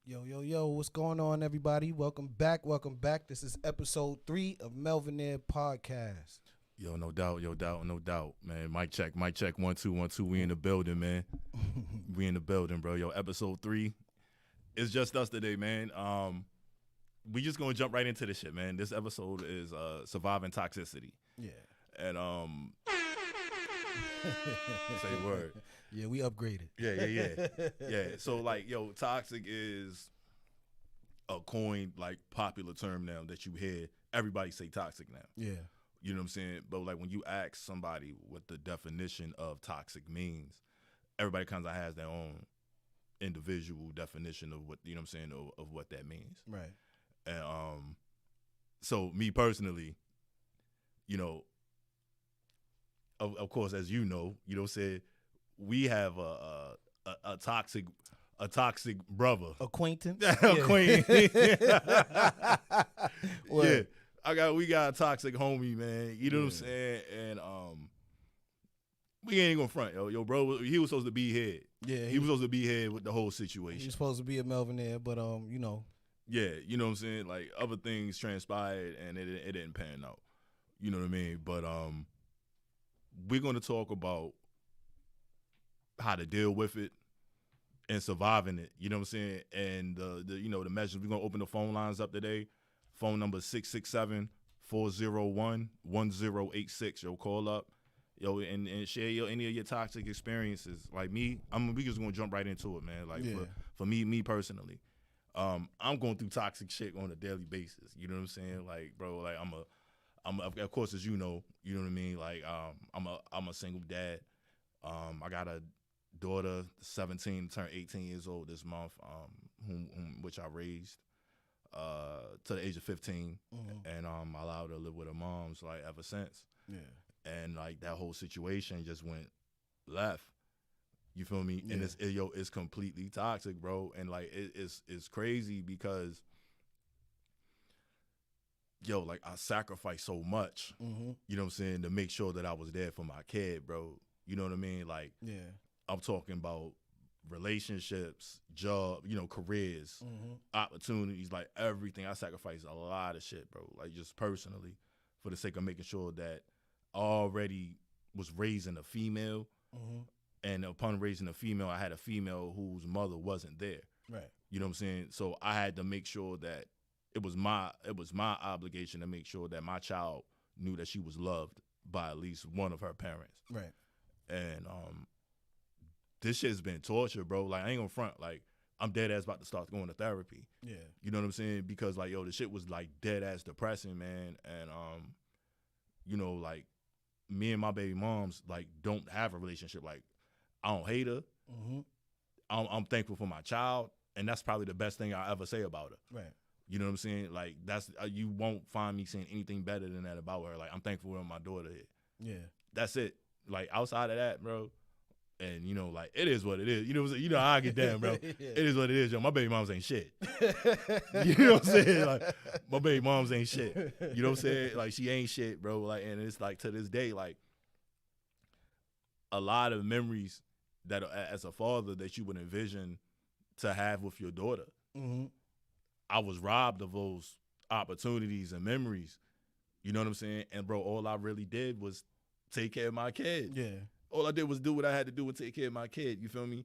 Yo, what's going on, everybody? Welcome back. This is episode 3 of Melvin Air Podcast. Yo, no doubt, man. Mic check, 1 2 1 2. We in the building, man. We in the building, bro. Yo, episode 3. It's just us today, man. We just gonna jump right into this shit, man. This episode is surviving toxicity. Yeah. And say word. Yeah, we upgraded. Yeah. So like, yo, toxic is a coined like popular term now that you hear. Everybody say toxic now. Yeah. You know what I'm saying? But like when you ask somebody what the definition of toxic means, everybody kind of has their own individual definition of what, you know what I'm saying, of what that means. Right. And so me personally, you know, of course, as you know, said we have a toxic brother. Acquaintance. Acquaintance. Yeah. We got a toxic homie, man. You know what I'm saying? And we ain't gonna front, yo. Yo, bro, he was supposed to be here. Yeah. He was supposed to be here with the whole situation. He was supposed to be a Melvin Air, but you know. Yeah, you know what I'm saying? Like other things transpired and it didn't pan out. You know what I mean? But we're gonna talk about how to deal with it and surviving it. You know what I'm saying? And the measures. We're gonna open the phone lines up today. Phone number 667-401-1086. Yo, call up. Yo, and share any of your toxic experiences. Like me, we just gonna jump right into it, man. Like for me personally, I'm going through toxic shit on a daily basis. You know what I'm saying? Like, bro, like I'm of course, as you know what I mean. Like, I'm a single dad. I got a daughter, 17, turned 18 years old this month, which I raised to the age of 15, and I allowed her to live with her mom's like ever since. Yeah. And like that whole situation just went left. You feel me? Yeah. And it's completely toxic, bro. And like it's crazy because like I sacrificed so much, you know what I'm saying, to make sure that I was there for my kid, bro. You know what I mean? Like, I'm talking about relationships, job, careers, opportunities, like everything. I sacrificed a lot of shit, bro. Like just personally, for the sake of making sure that I already was raising a female, and upon raising a female, I had a female whose mother wasn't there. Right. You know what I'm saying? So I had to make sure that it was my obligation to make sure that my child knew that she was loved by at least one of her parents. Right. And this shit's been torture, bro. Like I ain't gonna front. Like I'm dead ass about to start going to therapy. Yeah. You know what I'm saying? Because like, yo, the shit was like dead ass depressing, man. And like me and my baby moms like don't have a relationship. Like I don't hate her. I'm thankful for my child, and that's probably the best thing I ever say about her. Right. You know what I'm saying? Like that's you won't find me saying anything better than that about her. Like I'm thankful for my daughter here. Yeah. That's it. Like outside of that, bro. And like it is what it is. You know how I get down, bro. It is what it is, yo. My baby moms ain't shit. You know what I'm saying? Like my baby moms ain't shit. You know what I'm saying? Like she ain't shit, bro. Like, and it's like to this day, like a lot of memories that as a father that you would envision to have with your daughter. I was robbed of those opportunities and memories. You know what I'm saying? And bro, all I really did was take care of my kid. Yeah. All I did was do what I had to do and take care of my kid. You feel me?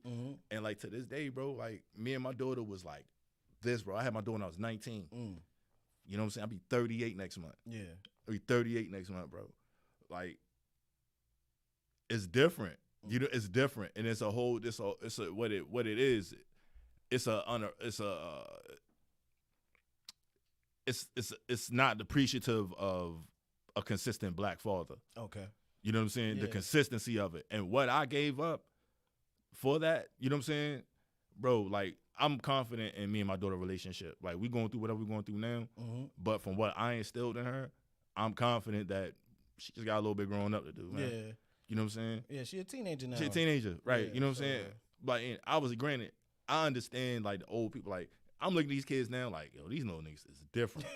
And like to this day, bro, like me and my daughter was like this, bro. I had my daughter when I was 19. You know what I'm saying? I'll be 38 next month. Yeah. I'll be 38 next month, bro. Like it's different. It's different. And it's a whole what it is. It's not appreciative of a consistent black father. Okay. You know what I'm saying? Yeah. The consistency of it. And what I gave up for that, you know what I'm saying? Bro, like, I'm confident in me and my daughter relationship. Like, we going through whatever we're going through now. But from what I instilled in her, I'm confident that she just got a little bit growing up to do, man. Yeah. You know what I'm saying? Yeah, she a teenager now. She a teenager, right. Yeah, you know what I'm saying? Like, granted, I understand, like, the old people, like, I'm looking at these kids now like, yo, these little niggas is different.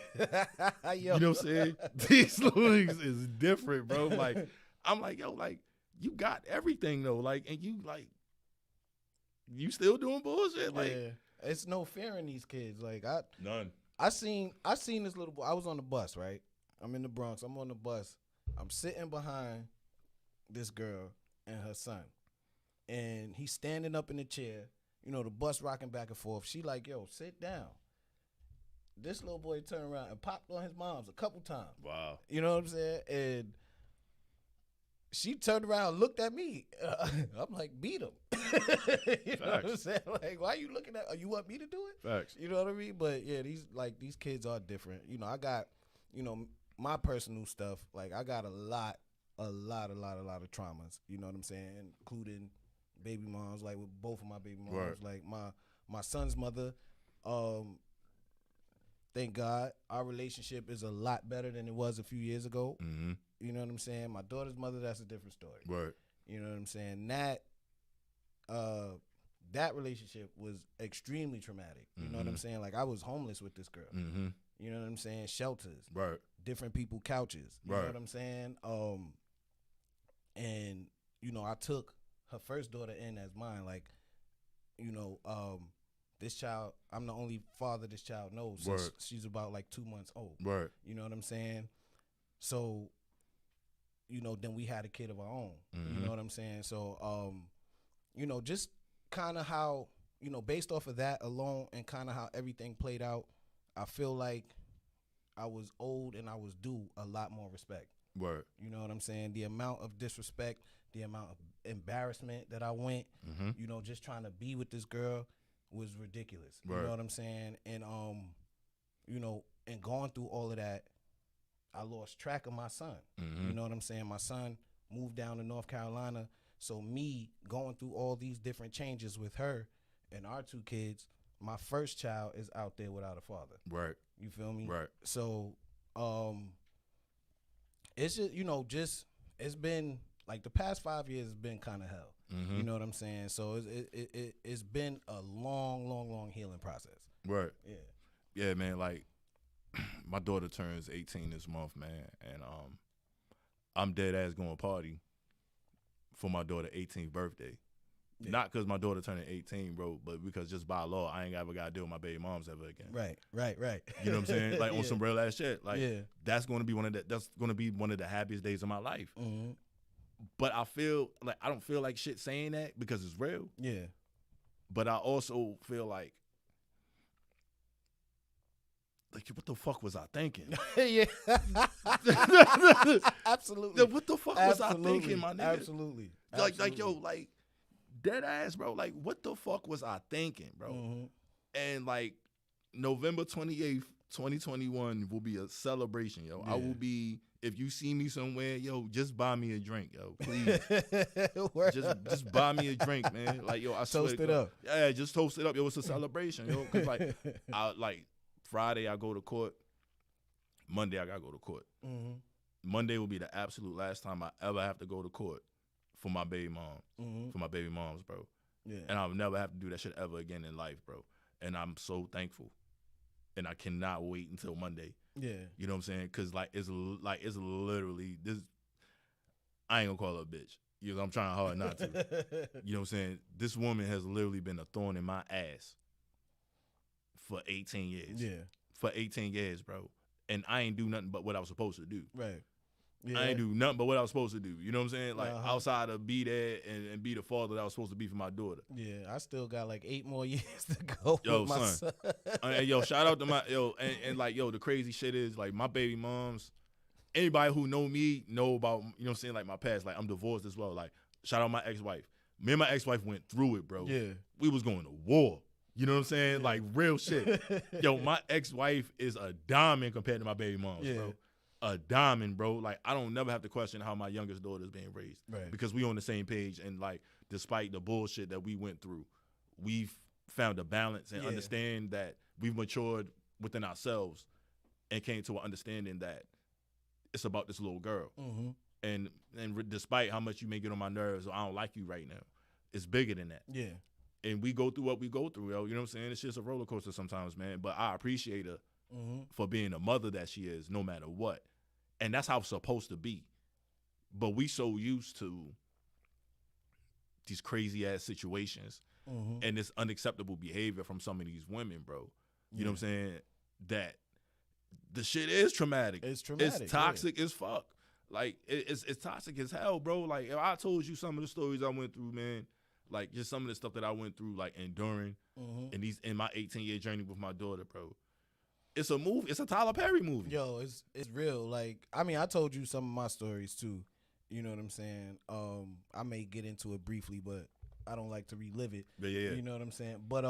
You know what I'm saying? These little niggas is different, bro. Like, I'm like, yo, like, you got everything, though. Like, and you still doing bullshit. Like, It's no fear in these kids. Like None. I seen this little boy. I was on the bus, right? I'm in the Bronx. I'm on the bus. I'm sitting behind this girl and her son, and he's standing up in the chair. You know, the bus rocking back and forth. She like, yo, sit down. This little boy turned around and popped on his mom's a couple times. Wow. You know what I'm saying? And she turned around and looked at me. I'm like, beat him. You know what I'm saying? Like, why are you looking at? You want me to do it? Facts. You know what I mean? But yeah, these kids are different. You know, I got, my personal stuff. Like, I got a lot of traumas. You know what I'm saying? Including baby moms. Like with both of my baby moms. Right. Like my son's mother. Thank God, our relationship is a lot better than it was a few years ago. Mm-hmm. You know what I'm saying? My daughter's mother, that's a different story. Right. You know what I'm saying? That relationship was extremely traumatic. You know what I'm saying? Like, I was homeless with this girl. Mm-hmm. You know what I'm saying? Shelters. Right. Different people couches. You right. know what I'm saying? And, I took her first daughter in as mine. Like, this child, I'm the only father this child knows since she's about like 2 months old. Right. You know what I'm saying? So, then we had a kid of our own. Mm-hmm. You know what I'm saying? So, just kind of how, based off of that alone and kind of how everything played out, I feel like I was owed and I was due a lot more respect. Right. You know what I'm saying? The amount of disrespect, the amount of embarrassment that I went, just trying to be with this girl was ridiculous. Right. You know what I'm saying? And, and going through all of that, I lost track of my son. Mm-hmm. You know what I'm saying? My son moved down to North Carolina. So me going through all these different changes with her and our two kids, my first child is out there without a father. Right. You feel me? Right. So, it's just, it's been like the past 5 years has been kind of hell. Mm-hmm. You know what I'm saying? So it's been a long healing process. Right. Yeah. Yeah, man. Like, my daughter turns 18 this month, man, and I'm dead ass going party for my daughter's 18th birthday. Yeah. Not because my daughter turning 18, bro, but because just by law, I ain't ever got to deal with my baby moms ever again. Right. You know what I'm saying? Like, on some real ass shit. Like, that's gonna be one of the happiest days of my life. Mm-hmm. But I feel like I don't feel like shit saying that because it's real. Yeah. But I also feel like what the fuck was I thinking? Yeah. Absolutely. What the fuck was I thinking, my nigga? Absolutely. Like dead ass, bro. Like, what the fuck was I thinking, bro? Mm-hmm. And like November 28th, 2021 will be a celebration, yo. Yeah. I will be, if you see me somewhere, yo, just buy me a drink, yo. Please. just buy me a drink, man. Like, yo, I toast it up. Yeah, just toast it up. Yo, it's a celebration, yo. Cause like Friday I go to court. Monday I gotta go to court. Mm-hmm. Monday will be the absolute last time I ever have to go to court for my baby mom, for my baby moms, bro. Yeah. And I'll never have to do that shit ever again in life, bro. And I'm so thankful. And I cannot wait until Monday. Yeah. You know what I'm saying? Cause it's literally this. I ain't gonna call her a bitch. You know, I'm trying hard not to. You know what I'm saying? This woman has literally been a thorn in my ass for 18 years. Yeah. For 18 years, bro. And I ain't do nothing but what I was supposed to do. Right. Yeah. I ain't do nothing but what I was supposed to do. You know what I'm saying? Like, outside of be there and be the father that I was supposed to be for my daughter. Yeah, I still got like 8 more years to go with my son. And yo, shout out to my, and like, yo, the crazy shit is, like, my baby moms, anybody who know me know about, you know what I'm saying, like, my past. Like, I'm divorced as well. Like, shout out my ex-wife. Me and my ex-wife went through it, bro. Yeah. We was going to war. You know what I'm saying? Like, real shit. Yo, my ex-wife is a diamond compared to my baby moms, bro. A diamond, bro. Like, I don't never have to question how my youngest daughter is being raised. Right. Because we on the same page, and like, despite the bullshit that we went through, we've found a balance and understand that we've matured within ourselves and came to an understanding that it's about this little girl. Mm-hmm. And despite how much you may get on my nerves, or I don't like you right now, it's bigger than that. Yeah. And we go through what we go through, yo. You know what I'm saying? It's just a roller coaster sometimes, man. But I appreciate her for being the mother that she is, no matter what. And that's how it's supposed to be. But we so used to these crazy ass situations and this unacceptable behavior from some of these women, bro. You know what I'm saying? That the shit is traumatic. It's traumatic. It's toxic as fuck. Like it's toxic as hell, bro. Like if I told you some of the stories I went through, man. Like just some of the stuff that I went through, like enduring in my 18-year journey with my daughter, bro. It's a movie. It's a Tyler Perry movie. Yo, it's real. Like, I mean, I told you some of my stories too. You know what I'm saying? I may get into it briefly, but I don't like to relive it. Yeah. You know what I'm saying? But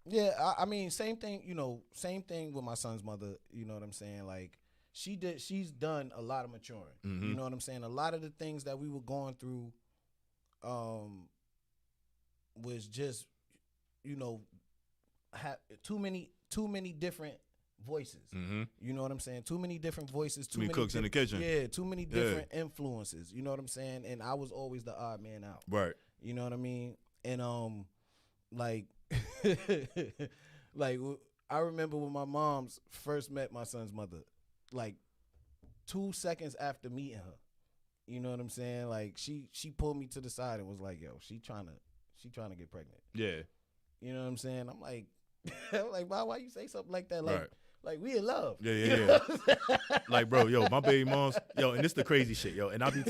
yeah, I mean, same thing. You know, same thing with my son's mother. You know what I'm saying? Like, she's done a lot of maturing. You know what I'm saying? A lot of the things that we were going through, was just, you know, too many different voices. You know what I'm saying? Too many different voices. Too many cooks in the kitchen. Yeah, too many different influences. You know what I'm saying? And I was always the odd man out. Right. You know what I mean? And like, like I remember when my mom's first met my son's mother, like 2 seconds after meeting her. You know what I'm saying? Like she pulled me to the side and was like, "Yo, she trying to get pregnant." Yeah. You know what I'm saying? I'm like, why you say something like that? Right. Like we in love. Yeah. Like, bro, yo, my baby moms, yo, and this the crazy shit, yo. And I be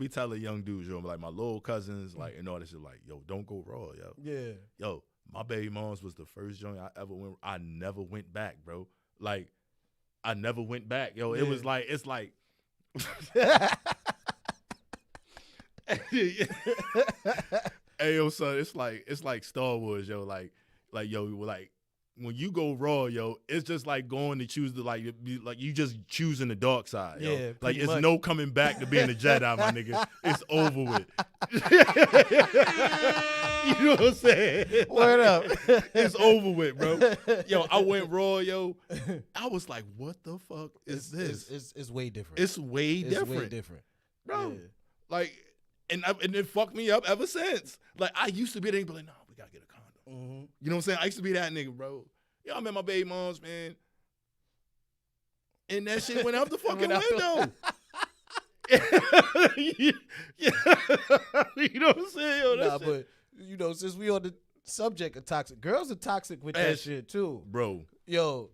telling young dudes, yo, like my little cousins, like, and all this shit, like, yo, don't go raw, yo. Yeah. Yo, my baby moms was the first joint I ever went. I never went back, bro. Like, I never went back, yo. It was like, it's like. Hey, yo, son, it's like Star Wars, yo. Like yo, like when you go raw, yo, it's just like going to choose the like you just choosing the dark side, yo. Yeah, like it's much. No coming back to being a Jedi, my nigga. It's over with. You know what I'm saying? Word up. It's over with, bro. Yo, I went raw, yo. I was like, what the fuck is this? It's way different. It's way different, bro. Yeah. Like, and it fucked me up ever since. Like, I used to be there, but like, no, we gotta get a condom. You know what I'm saying? I used to be that nigga, bro. Yo, I met my baby moms, man, and that shit went out the fucking window. Yeah. You know what I'm saying? Yo, but you know, since we on the subject of toxic, girls are toxic with that shit too, bro. Yo,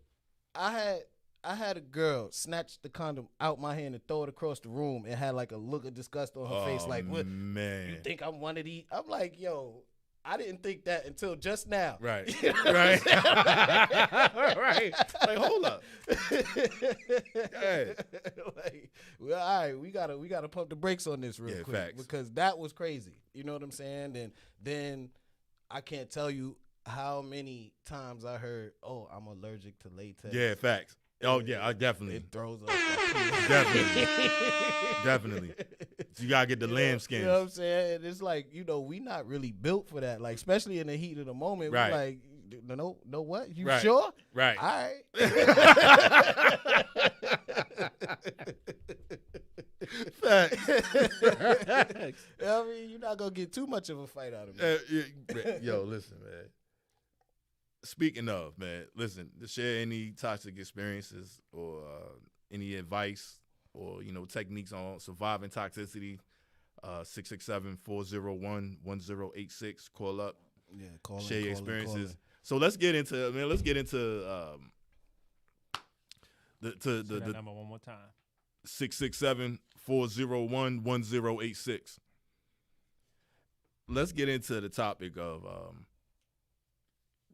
I had a girl snatch the condom out my hand and throw it across the room and had like a look of disgust on her face, like, "What, man? You think I'm one of these?" I'm like, "Yo, I didn't think that until just now." Right. You know right. Right. Like, hold up. Hey. Like, well, all right, we gotta pump the brakes on this real quick. Facts. Because that was crazy. You know what I'm saying? And then I can't tell you how many times I heard, "Oh, I'm allergic to latex." Yeah, facts. Oh yeah, I definitely. It throws up. Definitely. So you gotta get the lambskin. You know what I'm saying? And it's like, you know, we not really built for that. Like, especially in the heat of the moment. Right. We're like, no what? You right. sure? Right. All right. Facts. I mean, you're not gonna get too much of a fight out of me. Yo, listen, man. Speaking of, man, listen, to share any toxic experiences or any advice or, you know, techniques on surviving toxicity, 667-401-1086. Call up. Yeah, call share your experiences. Call in. So let's get into the that number one more time. 667-401-1086. Let's get into the topic of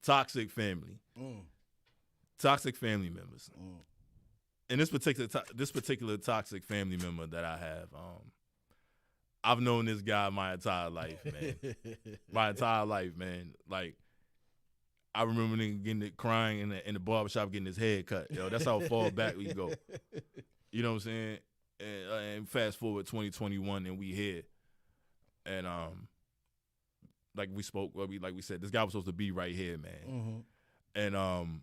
toxic family, toxic family members. And this particular toxic family member that I have, I've known this guy my entire life, man. My entire life, man. Like, I remember him crying in the barbershop getting his head cut. Yo, that's how far back we go. You know what I'm saying? And fast forward 2021, and we here. And like we spoke, like we said, this guy was supposed to be right here, man. And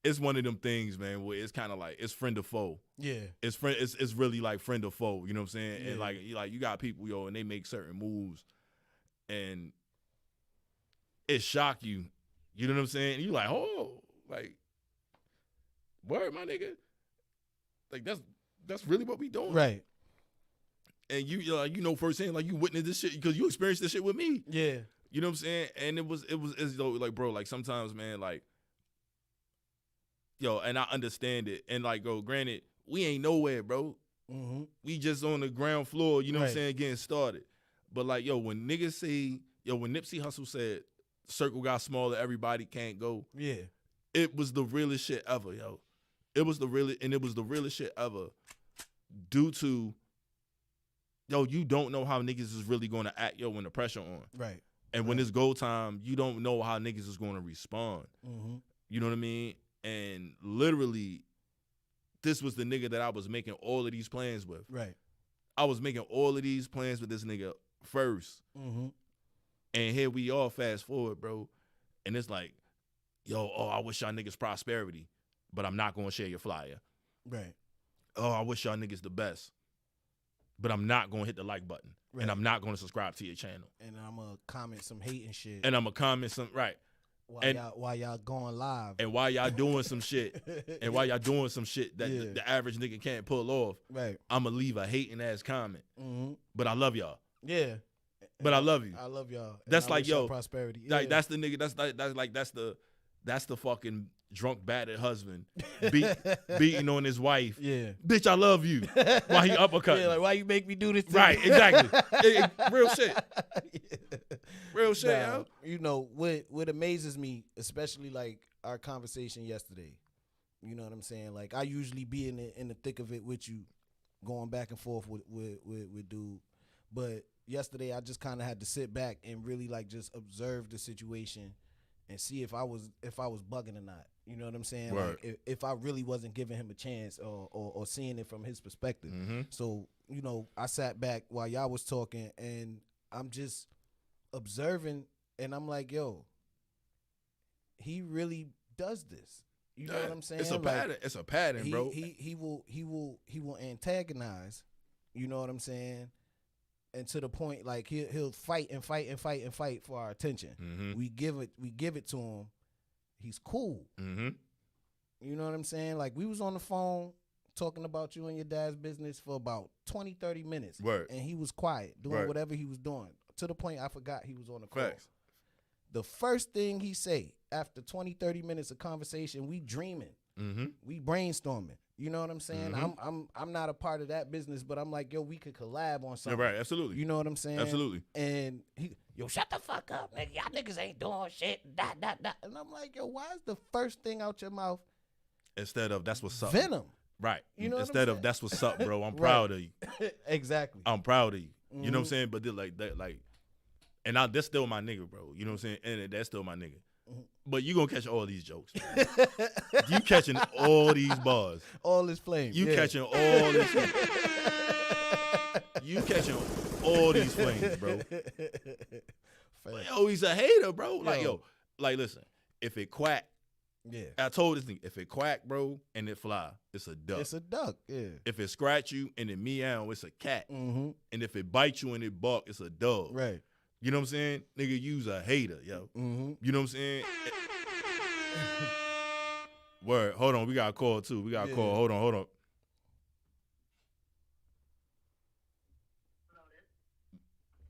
it's one of them things, man, where it's kind of like it's friend or foe. Yeah, it's really like friend or foe. You know what I'm saying? Yeah. And like you got people, yo, and they make certain moves, and it shock you. You know what I'm saying? And you like, oh, like, word, my nigga. Like that's really what we doing, right? And you know firsthand, like you witnessed this shit because you experienced this shit with me. Yeah. You know what I'm saying? And it's though, like, bro, like sometimes, man, like, yo, and I understand it. And like, bro, granted, we ain't nowhere, bro. Mm-hmm. We just on the ground floor, you know what I'm saying, getting started. But like, yo, when niggas say, when Nipsey Hussle said, circle got smaller, everybody can't go. Yeah. It was the realest shit ever, yo. It was the realest shit ever due to, yo, you don't know how niggas is really going to act, yo, when the pressure on. Right. And when it's go time, you don't know how niggas is going to respond. Mm-hmm. You know what I mean? And literally, this was the nigga that I was making all of these plans with. Right. I was making all of these plans with this nigga first. Mm-hmm. And here we are, fast forward, bro. And it's like, yo, I wish y'all niggas prosperity, but I'm not going to share your flyer. Right. Oh, I wish y'all niggas the best, but I'm not going to hit the like button. Right. And I'm not going to subscribe to your channel. And I'm going to comment some hate and shit. And I'm going to comment some, right. While y'all going live. And while y'all doing some shit, that the average nigga can't pull off, right. I'm going to leave a hating ass comment. Mm-hmm. But I love y'all. Yeah. But I love you. I love y'all. That's like, yo, prosperity. Yeah. Like, that's the nigga, that's the fucking drunk battered husband beating on his wife. Yeah. Bitch, I love you. While he uppercutting. Yeah, like, why you make me do this to Right, me? Exactly. Real shit. Yeah. Real shit, now, yo. You know, what amazes me, especially like our conversation yesterday, you know what I'm saying? Like, I usually be in the thick of it with you, going back and forth with dude. But yesterday I just kind of had to sit back and really like just observe the situation and see if I was bugging or not. You know what I'm saying? Right. Like if I really wasn't giving him a chance or seeing it from his perspective. Mm-hmm. So, you know, I sat back while y'all was talking and I'm just observing and I'm like, yo, he really does this. You know what I'm saying? It's a pattern. Like, it's a pattern, bro. He will antagonize. You know what I'm saying? And to the point, like he'll fight and fight and fight and fight for our attention. Mm-hmm. We give it to him. He's cool. Mm-hmm. You know what I'm saying? Like, we was on the phone talking about you and your dad's business for about 20, 30 minutes. Word. And he was quiet, doing Word. whatever he was doing. To the point I forgot he was on the call. Facts. The first thing he say after 20, 30 minutes of conversation, we dreaming. Mm-hmm. We brainstorming. You know what I'm saying? Mm-hmm. I'm not a part of that business, but I'm like, yo, we could collab on something. Yeah, right, absolutely. You know what I'm saying? Absolutely. And yo, shut the fuck up, nigga. Y'all niggas ain't doing shit. And I'm like, yo, why is the first thing out your mouth instead of that's what's up? Venom. Right. You know instead of that's what's up, bro. I'm proud of you. Exactly. I'm proud of you. Mm-hmm. You know what I'm saying? But like that, like, and that's still my nigga, bro. You know what I'm saying? And that's still my nigga. Mm-hmm. But you gonna catch all these jokes. You catching all these bars. All this flame. You catching all this. You catching all these flames, bro. Yo, he's a hater, bro. Like, yo, like, listen, if it quack, yeah. I told this nigga, if it quack, bro, and it fly, it's a duck. It's a duck, yeah. If it scratch you and it meow, it's a cat. Mm-hmm. And if it bite you and it bark, it's a dog. Right. You know what I'm saying? Nigga, you's a hater, yo. Mm-hmm. You know what I'm saying? Word. Hold on. We got a call, too. We got a call. Hold on.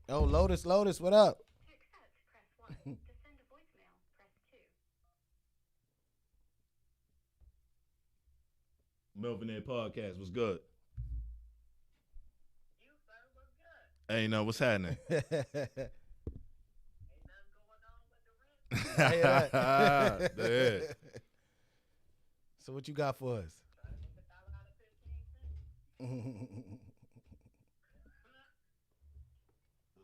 Oh, Lotus, what up? To accept, press 1. To send a voicemail, press 2. Melvin Ed Podcast. What's good? You, sir, what's good? Hey, no, what's happening? Ain't nothing going on with the rent. Yeah. So what you got for us? Trying to make $1 out of 15 cents. So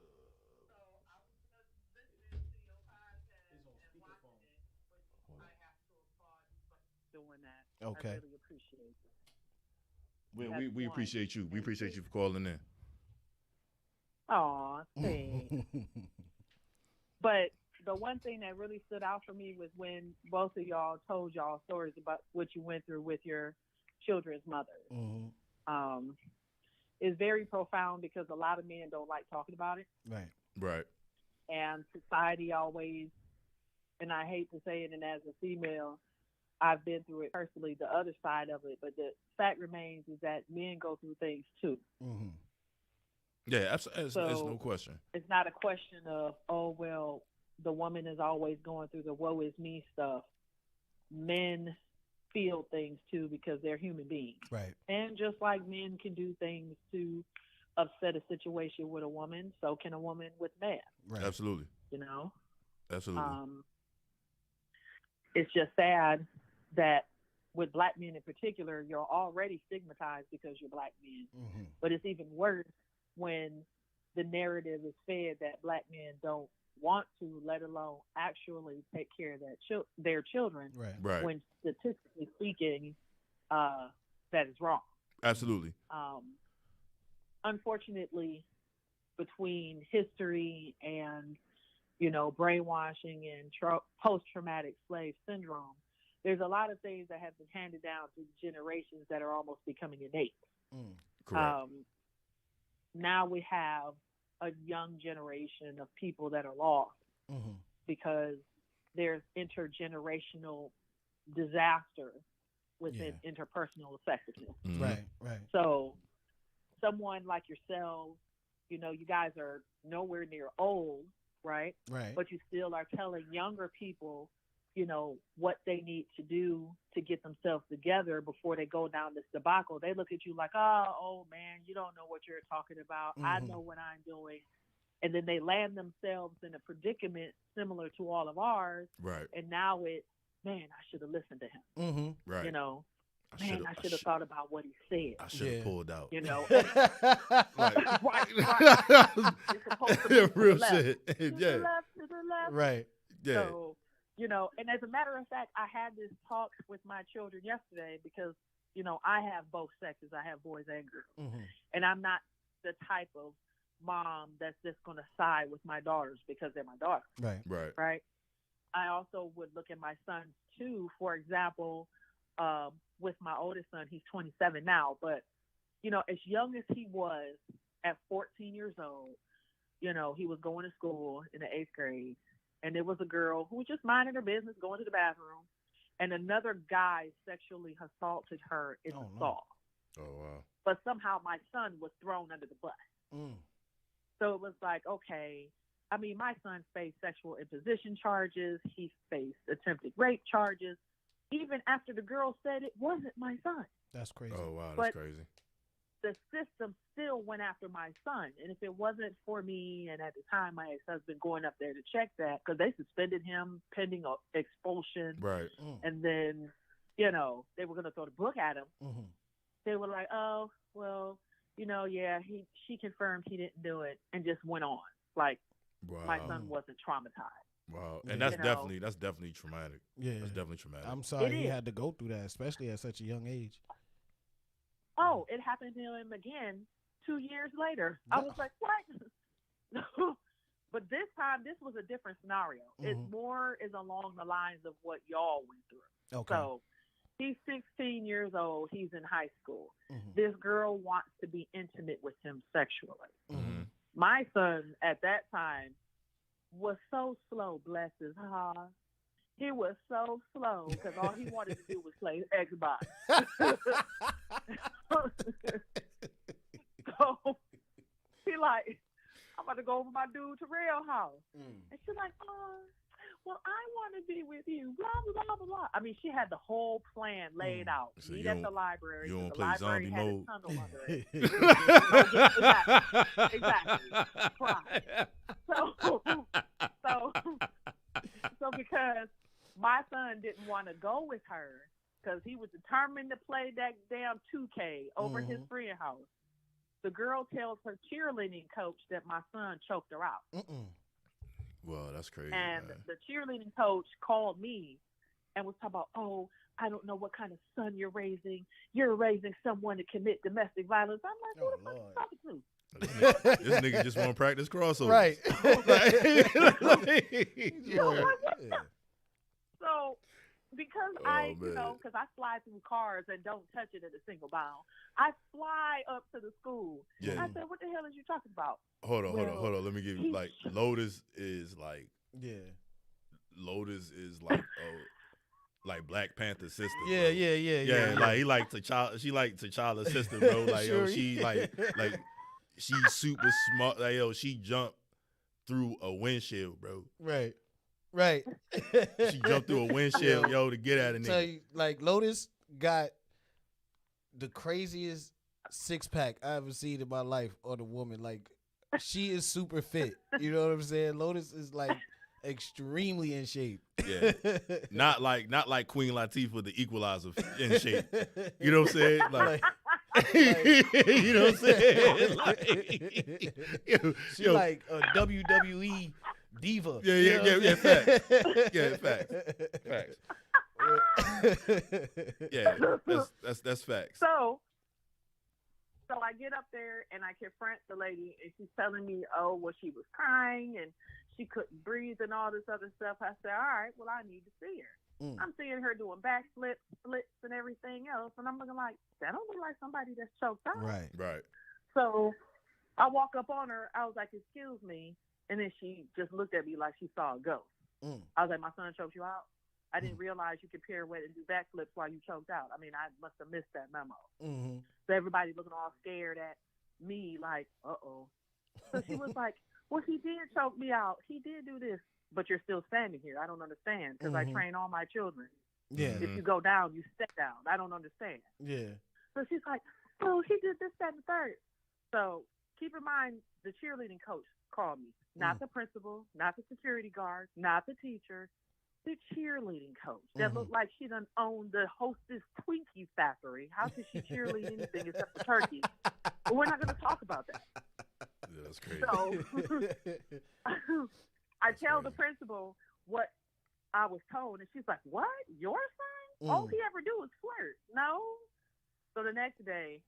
I was just listening to your podcast and watching it, but I have to applaud you for doing that. Okay. I really appreciate it. We appreciate you. We appreciate you for calling in. Aw, thanks. But the one thing that really stood out for me was when both of y'all told y'all stories about what you went through with your children's mother. Mm-hmm. It's very profound because a lot of men don't like talking about it. Right. And society always, and I hate to say it, and as a female, I've been through it personally, the other side of it, but the fact remains is that men go through things too. Mm-hmm. Yeah, there's no question. It's not a question of, oh, well, the woman is always going through the woe is me stuff. Men feel things too because they're human beings. Right. And just like men can do things to upset a situation with a woman, so can a woman with man. Right. Absolutely. You know? Absolutely. It's just sad that with black men in particular, you're already stigmatized because you're black men. Mm-hmm. But it's even worse when the narrative is fed that black men don't want to, let alone actually take care of their children. Right. When statistically speaking, that is wrong. Absolutely. Unfortunately, between history and brainwashing and post-traumatic slave syndrome, there's a lot of things that have been handed down through generations that are almost becoming innate. Correct. Now we have a young generation of people that are lost because there's intergenerational disaster within interpersonal effectiveness. Right. So someone like yourself, you guys are nowhere near old, right? Right. But you still are telling younger people, what they need to do to get themselves together before they go down this debacle. They look at you like, oh man, you don't know what you're talking about. I know what I'm doing. And then they land themselves in a predicament similar to all of ours. Right. And now it's, man, I should have listened to him. Right. I should have thought about what he said. I should have pulled out. Right. You're supposed to Yeah, move to real the left. shit. To the left, to the left. Right. Yeah. So, and as a matter of fact, I had this talk with my children yesterday because, I have both sexes. I have boys and girls. And I'm not the type of mom that's just going to side with my daughters because they're my daughters. Right. I also would look at my sons too. For example, with my oldest son, he's 27 now, but as young as he was at 14 years old, he was going to school in the 8th grade, and there was a girl who was just minding her business, going to the bathroom, and another guy sexually assaulted her in the stall. Oh wow! But somehow my son was thrown under the bus. So it was like, okay, I mean, my son faced sexual imposition charges. He faced attempted rape charges. Even after the girl said it wasn't my son. That's crazy. Oh, wow, that's crazy. The system still went after my son. And if it wasn't for me, and at the time my ex-husband going up there to check that, because they suspended him pending expulsion. Right. And then, they were going to throw the book at him. They were like, oh, well, she confirmed he didn't do it, and just went on. Like, my son wasn't traumatized. Wow, and that's definitely traumatic. Yeah, that's definitely traumatic. I'm sorry he had to go through that, especially at such a young age. Oh, it happened to him again 2 years later. I was like, what? But this time, this was a different scenario. It's more is along the lines of what y'all went through. Okay. So he's 16 years old. He's in high school. This girl wants to be intimate with him sexually. My son at that time was so slow, bless his heart. He was so slow because all he wanted to do was play Xbox. So he like, I'm about to go over my dude Terrell house. And she's like, oh, well, I want to be with you, blah, blah, blah, blah. I mean, she had the whole plan laid out. So Meet at the library. You don't the play library zombie had mode? a tunnel under it. Exactly. Right. So because my son didn't want to go with her because he was determined to play that damn 2K over his friend's house, the girl tells her cheerleading coach that my son choked her out. Well, that's crazy. And man. the cheerleading coach called me and was talking about, oh, I don't know what kind of son you're raising. You're raising someone to commit domestic violence. I'm like, who the fuck you talking to? This nigga just want to practice crossover. Right. So, because because I fly through cars and don't touch it at a single bound, I fly up to the school. Yeah. I said, what the hell is you talking about? Hold on. Let me give you, like, Lotus is like Black Panther's sister. Yeah. Like he like T'Challa, she like T'Challa's sister, bro. Like Sure. she like she's super smart. Like, yo, she jumped through a windshield, bro. Right. She jumped through a windshield, yo, to get at a nigga. Tell you, like, Lotus got the craziest 6-pack I ever seen in my life on a woman. Like, she is super fit. You know what I'm saying? Lotus is like extremely in shape. Yeah. Not like Queen Latifah, the Equalizer, in shape. You know what I'm saying? Like you know what I'm saying? Like, she like a WWE diva. Yeah, facts. Yeah, facts. Yeah, that's facts. So I get up there and I confront the lady, and she's telling me, oh, well, she was crying and she couldn't breathe and all this other stuff. I said, all right, well, I need to see her. I'm seeing her doing backflips, splits, and everything else, and I'm looking like, that don't look like somebody that's choked out. Right. So I walk up on her. I was like, excuse me, and then she just looked at me like she saw a ghost. I was like, my son choked you out? I didn't realize you could pirouette and do backflips while you choked out. I mean, I must have missed that memo. So everybody looking all scared at me like, uh-oh. So she was like, well, he did choke me out. He did do this. But you're still standing here. I don't understand because I train all my children. Yeah. If you go down, you step down. I don't understand. Yeah. So she's like, oh, he did this, that, and the third. So keep in mind, the cheerleading coach called me. Not the principal, not the security guard, not the teacher. The cheerleading coach that looked like she done owned the Hostess Twinkie factory. How could she cheerlead anything except for turkey? But we're not going to talk about that. Yeah, that's crazy. So I tell the principal what I was told, and she's like, what? Your son? All he ever do is flirt. No. So the next day,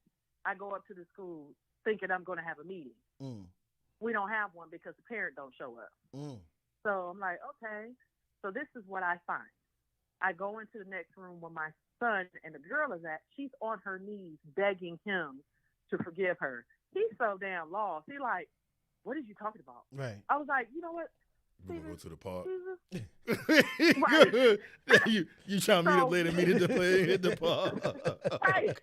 I go up to the school thinking I'm going to have a meeting. We don't have one because the parent don't show up. So I'm like, okay. So this is what I find. I go into the next room where my son and the girl is at. She's on her knees begging him to forgive her. He's so damn lost. He like, what is you talking about? Right. I was like, you know what? We're gonna go to the park. Right. you trying to meet up later, meet at the park. Right.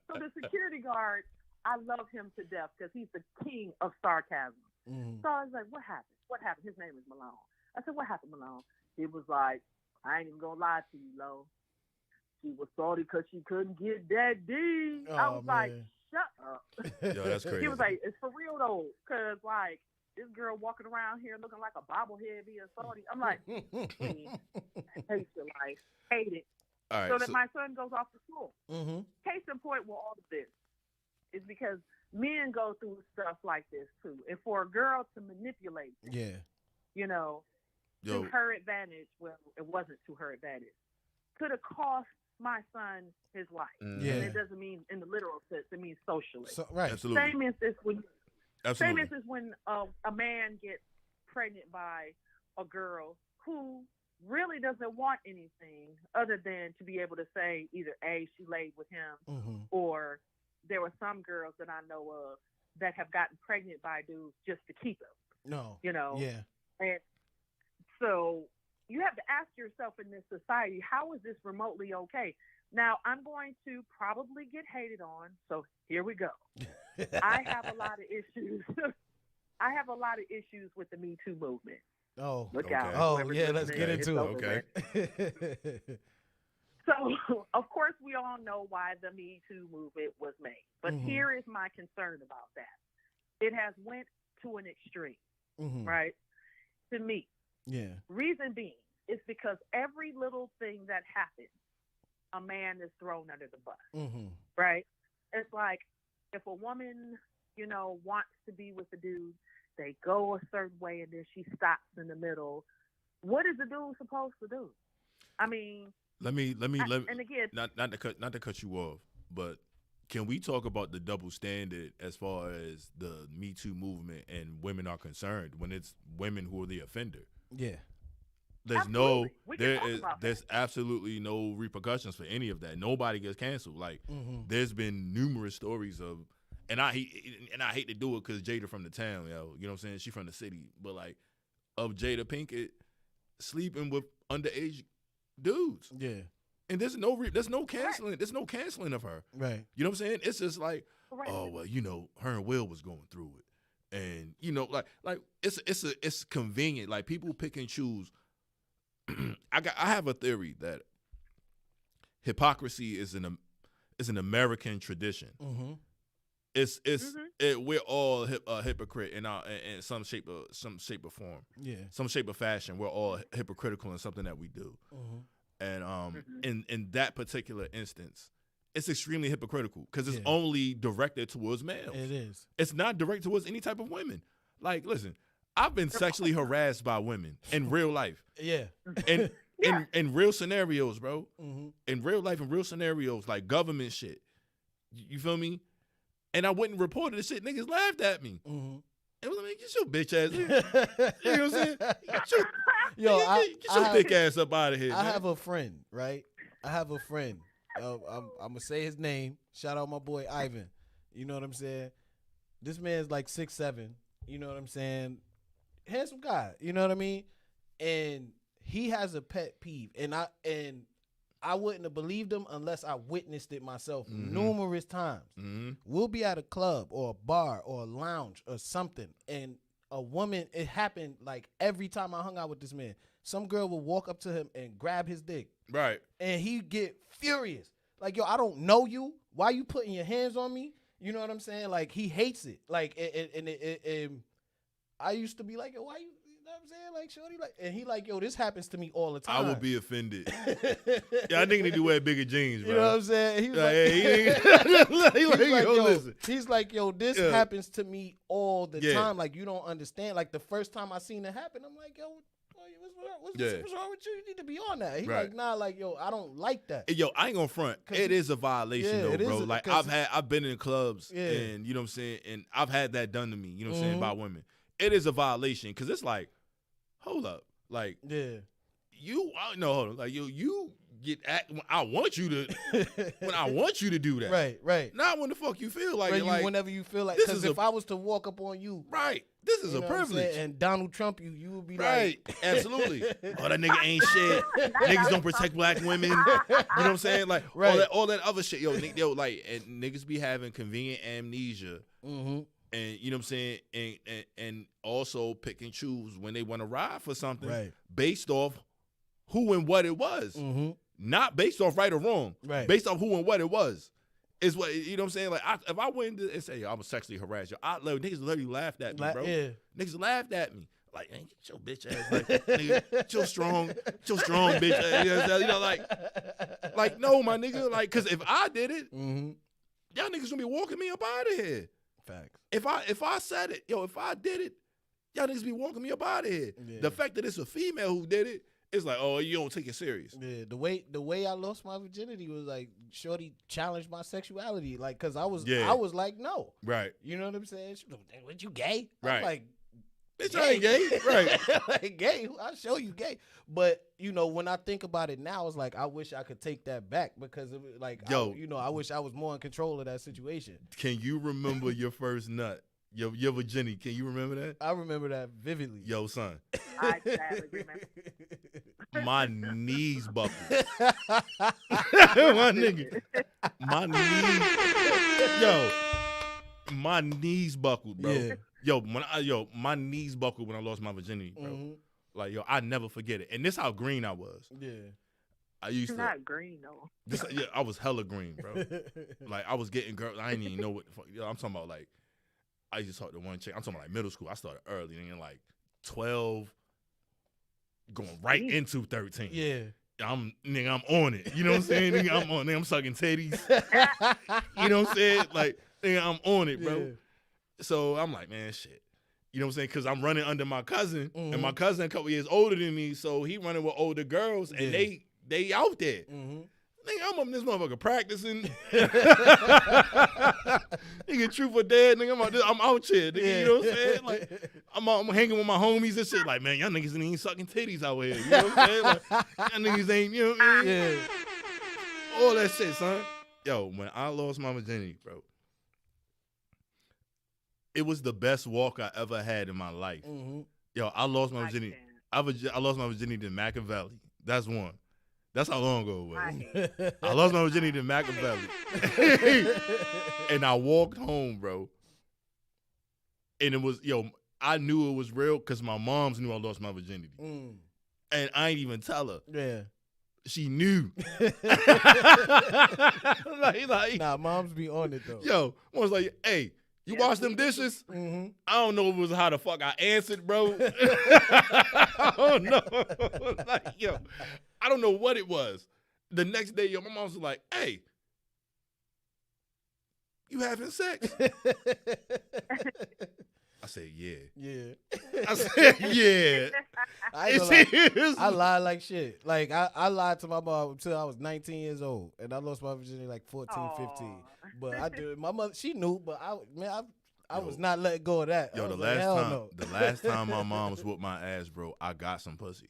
So the security guard, I love him to death because he's the king of sarcasm. So I was like, what happened? What happened? His name is Malone. I said, what happened, Malone? He was like, I ain't even gonna lie to you, Lo. She was salty because she couldn't get that D. I was like, shut up. Yo, that's crazy. He was like, it's for real though, because like this girl walking around here looking like a bobblehead being salty. I'm like, please, hate your life, hate it. All right, so that my son goes off to school. Case in point with all of this is because men go through stuff like this too, and for a girl to manipulate, you know, to her advantage. Well, it wasn't to her advantage. Could have cost my son his life. And it doesn't mean in the literal sense. It means socially. Right. Absolutely. Same instance when a man gets pregnant by a girl who really doesn't want anything other than to be able to say either A, she laid with him, or there were some girls that I know of that have gotten pregnant by dudes just to keep them. No. You know? Yeah. And so you have to ask yourself in this society, how is this remotely okay? Now, I'm going to probably get hated on, so here we go. I have a lot of issues. I have a lot of issues with the Me Too movement. Oh, look out. Oh, yeah, let's get into it. Okay. So, of course, we all know why the Me Too movement was made. But here is my concern about that. It has went to an extreme, right? To me. Yeah. Reason being is because every little thing that happens, a man is thrown under the bus, right? It's like if a woman, you know, wants to be with a dude, they go a certain way and then she stops in the middle. What is the dude supposed to do? I mean, let me and again, not to cut you off, but can we talk about the double standard as far as the Me Too movement and women are concerned when it's women who are the offender? Yeah. There's absolutely no repercussions for any of that. Nobody gets canceled. Like there's been numerous stories of, and I hate to do it because Jada from the town, yo, you know what I'm saying? She from the city, but like of Jada Pinkett sleeping with underage dudes. Yeah. And there's no canceling. There's no canceling of her. Right. You know what I'm saying? It's just like, Right. oh well, her and Will was going through it, and like it's convenient. Like people pick and choose. I have a theory that hypocrisy is an American tradition. Mm-hmm. We're all a hypocrite in some shape or form. Yeah. Some shape or fashion. We're all hypocritical in something that we do. Mm-hmm. And in that particular instance, it's extremely hypocritical because it's only directed towards males. It is. It's not directed towards any type of women. Like, listen, I've been sexually harassed by women in real life. Yeah. And in real scenarios, bro. Mm-hmm. In real life, in real scenarios, like government shit. You feel me? And I wouldn't report it. Shit, niggas laughed at me. Mm-hmm. It was like, get your bitch ass here. You know what I'm saying? Get your thick ass up out of here. I man. have a friend, right? I have a friend. I'm gonna say his name. Shout out my boy Ivan. You know what I'm saying? This man's like 6'7". You know what I'm saying? Handsome guy. You know what I mean? And he has a pet peeve, and I wouldn't have believed him unless I witnessed it myself numerous times. Mm-hmm. We'll be at a club or a bar or a lounge or something, and a woman, it happened like every time I hung out with this man. Some girl would walk up to him and grab his dick. Right. And he'd get furious. Like, yo, I don't know you. Why you putting your hands on me? You know what I'm saying? Like, he hates it. Like, and I used to be like, yo, why you know what I'm saying? Like, shorty, like, and he like, yo, this happens to me all the time. I would be offended. Yeah, I think they do wear bigger jeans, bro. You know what I'm saying? He was he's like, yo, this happens to me all the time. Like, you don't understand. Like, the first time I seen it happen, I'm like, yo, what's wrong with you? You need to be on that. He like, nah, like, yo, I don't like that. Hey, yo, I ain't gonna front. It is a violation though, bro. Like, I've been in clubs and you know what I'm saying, and I've had that done to me, you know what I'm saying, by women. It is a violation because it's like, hold up, like, hold on, like, you get at when I want you to do that, right, not when the fuck you feel like, right, whenever you feel like. Because if I was to walk up on you, right, this is a privilege, and Donald Trump you would be right, like, absolutely. Oh, that nigga ain't shit. Niggas don't protect black women. You know what I'm saying? Like, all that other shit, yo, like, and niggas be having convenient amnesia. Mm-hmm. And you know what I'm saying, and also pick and choose when they want to ride for something, based off who and what it was, not based off right or wrong, based off who and what it was, is what, you know what I'm saying. Like, if I went and say, yo, I was sexually harassed, niggas literally laughed at me, bro. Niggas laughed at me, like, ain't get your bitch ass, like, nigga, get your strong bitch ass, you know, like, no, my nigga, like, cause if I did it, y'all niggas gonna be walking me up out of here. Facts. If I said it, if I did it, y'all niggas be walking me up out of here. Yeah. The fact that it's a female who did it, it's like, oh, you don't take it serious. Yeah, the way I lost my virginity was like, shorty challenged my sexuality, like, cause I was like, no, right. You know what I'm saying? She was like, what, you gay? Right. I'm like, bitch, I ain't gay. Right. Like, gay? I'll show you gay. But when I think about it now, it's like, I wish I could take that back because of, like, I wish I was more in control of that situation. Can you remember your first nut? Your virginity, can you remember that? I remember that vividly. Yo, son. I sadly remember. My knees buckled. My nigga. My knees. Yo. My knees buckled, bro. Yeah. Yo, my knees buckled when I lost my virginity, bro. Mm-hmm. Like, yo, I never forget it. And this how green I was. Yeah. I used to. Not green, though. I was hella green, bro. Like, I was getting girls. I didn't even know what the fuck. I'm talking about, like, I used to talk to one chick. I'm talking about, like, middle school. I started early, and like 12, going right into 13. Yeah. I'm on it. You know what I'm saying? Nigga, I'm on it. I'm sucking titties. You know what I'm saying? Like, nigga, I'm on it, bro. Yeah. So I'm like, man, shit. You know what I'm saying? Because I'm running under my cousin, and my cousin a couple years older than me, so he running with older girls, and they out there. Mm-hmm. Nigga, I'm up in this motherfucker practicing. Nigga, truth or dead, nigga, I'm out here, nigga. Yeah. You know what I'm saying? Like, I'm hanging with my homies and shit. Like, man, y'all niggas ain't sucking titties out here. You know what I'm saying? Like, y'all niggas ain't, you know what I mean? Yeah. All that shit, son. Yo, when I lost my virginity, bro, it was the best walk I ever had in my life. Mm-hmm. Yo, I lost my virginity. I lost my virginity to Machiavelli. That's one. That's how long ago it was. I lost my virginity to Machiavelli. And I walked home, bro. And it was, I knew it was real because my moms knew I lost my virginity. And I ain't even tell her. Yeah. She knew. Nah, moms be on it, though. Yo, I was like, hey, you wash them dishes? Mm-hmm. I don't know if it was how the fuck I answered, bro. I don't know. I don't know what it was. The next day, my mom was like, hey, you having sex? I said, yeah. Yeah. I said, yeah. I lied like shit. Like, I lied to my mom until I was 19 years old. And I lost my virginity like 14, 15. But I did. My mother, she knew, but I was not letting go of that. Yo, the last time my mom was whooped my ass, bro, I got some pussy.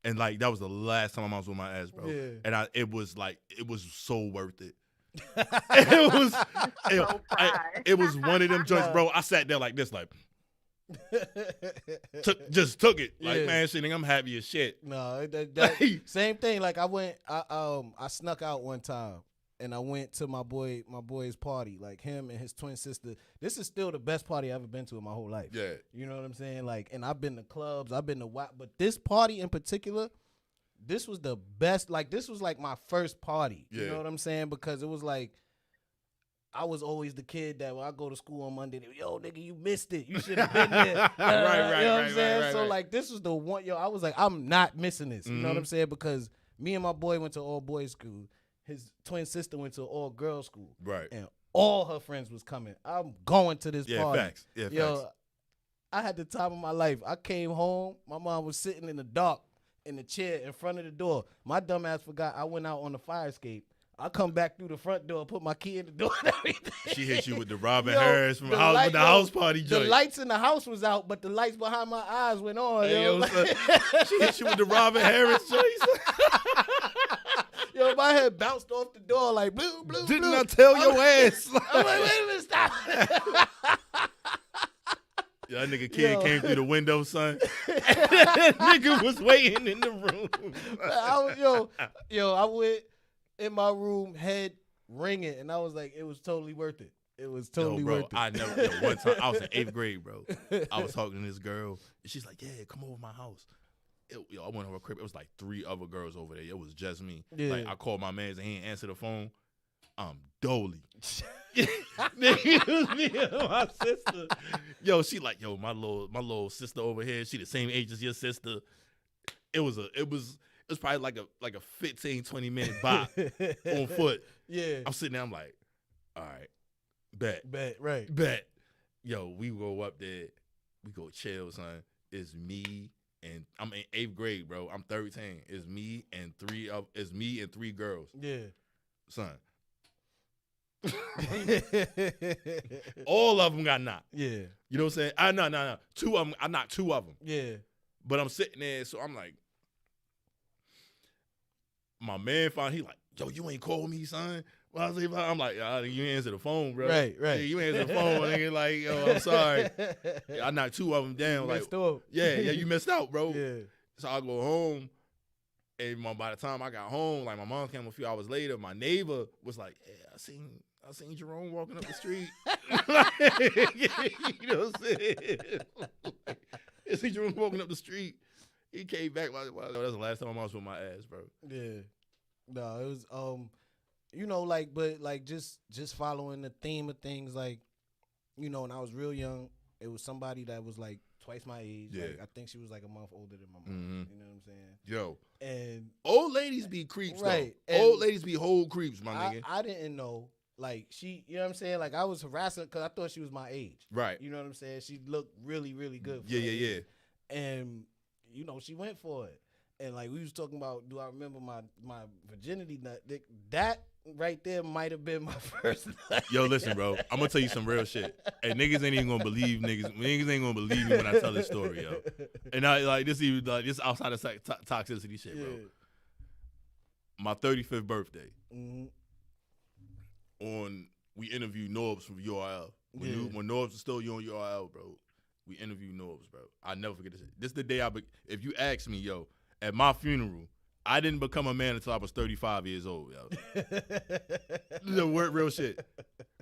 And like that was the last time my mom was whooped my ass, bro. Yeah. And it was so worth it. It was one of them joints, bro. I sat there like this, like took it. Like, man, shit, nigga, I'm happy as shit. No, same thing. Like I snuck out one time. And I went to my boy's party, like him and his twin sister. This is still the best party I've ever been to in my whole life. Yeah. You know what I'm saying? Like, and I've been to clubs, I've been to but this party in particular, this was the best. Like, this was like my first party. You know what I'm saying? Because it was like, I was always the kid that when I go to school on Monday, yo, nigga, you missed it. You should have been there. Right. You know what I'm saying? Right. So, like, this was the one, I was like, I'm not missing this. You know what I'm saying? Because me and my boy went to all boys school. His twin sister went to all girls school. Right. And all her friends was coming. I'm going to this party. Facts. Yeah, facts. I had the time of my life. I came home. My mom was sitting in the dark in the chair in front of the door. My dumb ass forgot I went out on the fire escape. I come back through the front door, put my key in the door and everything. She hit you with the Robin Harris from the house party joint. The lights in the house was out, but the lights behind my eyes went on. She hit you with the Robin Harris joint. Yo, my head bounced off the door like blue. Didn't I tell your ass? I'm like, wait a minute, stop. That nigga kid came through the window, son. That nigga was waiting in the room. I went in my room, head ringing, and I was like, it was totally worth it. It was totally worth it. I never. One time, I was in 8th grade, bro. I was talking to this girl, and she's like, "Yeah, come over to my house." I went over her crib. It was like 3 other girls over there. It was just me. Yeah. Like, I called my man, and he didn't answer the phone. I'm dolly. It was me and my sister. Yo, she like, yo, my little sister over here. She the same age as your sister. It was probably like a 15, 20 minute bop on foot. Yeah. I'm sitting there. I'm like, all right, bet. Right. Yo, we go up there. We go chill, son. It's me. And I'm in 8th grade, bro. I'm 13. It's me and 3 girls. Yeah. Son. All of them got knocked. Yeah. You know what I'm saying? No. 2 of them, I knocked 2 of them. Yeah. But I'm sitting there, so I'm like, my man he like, yo, you ain't called me, son. Well, I'm like, you answer the phone, bro. Right. Yeah, you answer the phone, nigga. Like, yo, I'm sorry. I knocked 2 of them down. You messed up. Yeah, you missed out, bro. Yeah. So I go home, and by the time I got home, like my mom came a few hours later. My neighbor was like, "Yeah, I seen Jerome walking up the street." You know what I'm saying? I seen Jerome walking up the street. He came back. That's the last time my mom was with my ass, bro. Yeah. No, it was just following the theme of things, like, when I was real young, it was somebody that was like twice my age. Yeah. Like, I think she was like a month older than my mom. Mm-hmm. You know what I'm saying? Yo. And old ladies be creeps, right. though. Old ladies be whole creeps, my nigga. I didn't know. Like, she, you know what I'm saying? Like, I was harassing because I thought she was my age. Right. You know what I'm saying? She looked really, really good. Yeah. And, she went for it. And, like, we was talking about, do I remember my virginity nut? That right there might have been my first nut. Yo, listen, bro. I'm going to tell you some real shit. And niggas ain't even going to believe niggas. Niggas ain't going to believe me when I tell this story, yo. And this outside of toxicity shit, bro. My 35th birthday. Mm-hmm. We interviewed Norbs from URL. When Norbs was still on URL, bro, we interviewed Norbs, bro. I never forget this. This is the day if you ask me, yo, at my funeral, I didn't become a man until I was 35 years old, yo. Real shit.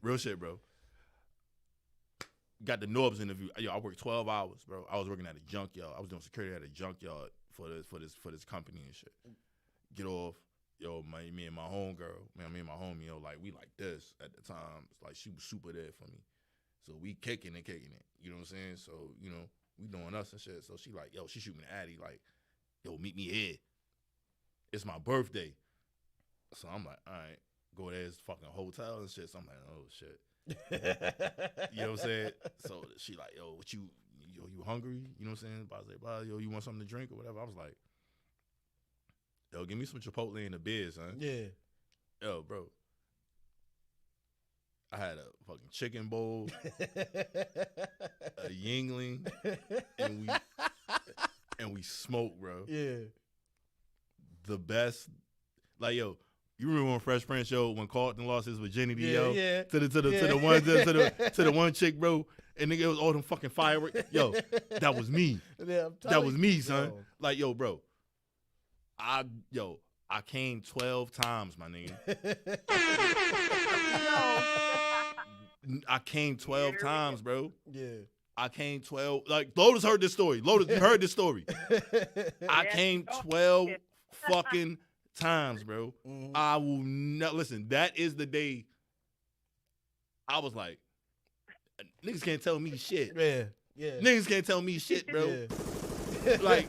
Real shit, bro. Got the Norbs interview. Yo, I worked 12 hours, bro. I was working at a junkyard. I was doing security at a junkyard for this company and shit. Get off. Yo, me and my homegirl, me and my homie, yo, like, we like this at the time. It's like, she was super there for me. So we kicking it. You know what I'm saying? So, you know, we doing us and shit. So she like, yo, she shoot me the Addy, like, yo, meet me here. It's my birthday. So I'm like, all right, go there, it's fucking hotel and shit. So I'm like, oh, shit. You know what I'm saying? So she like, yo, you hungry? You know what I'm saying? I was like, blah, yo, you want something to drink or whatever? I was like, yo, give me some Chipotle and a beer, son. Yeah. Yo, bro. I had a fucking chicken bowl, a Yingling, and we smoked, bro. Yeah. The best, like, yo, you remember when Fresh Prince, yo, when Carlton lost his virginity, yo, to the one chick, bro, and nigga, it was all them fucking fireworks. Yo, that was me. Yeah, that was me, son. Yo. Like, yo, bro, I came 12 times, my nigga. I came 12 times, bro. Yeah. I came 12. Like, Lotus heard this story. Lotus, you heard this story. I came 12 fucking times, bro. Mm-hmm. I will not listen. That is the day I was like, niggas can't tell me shit. Yeah. Niggas can't tell me shit, bro. Yeah. Like,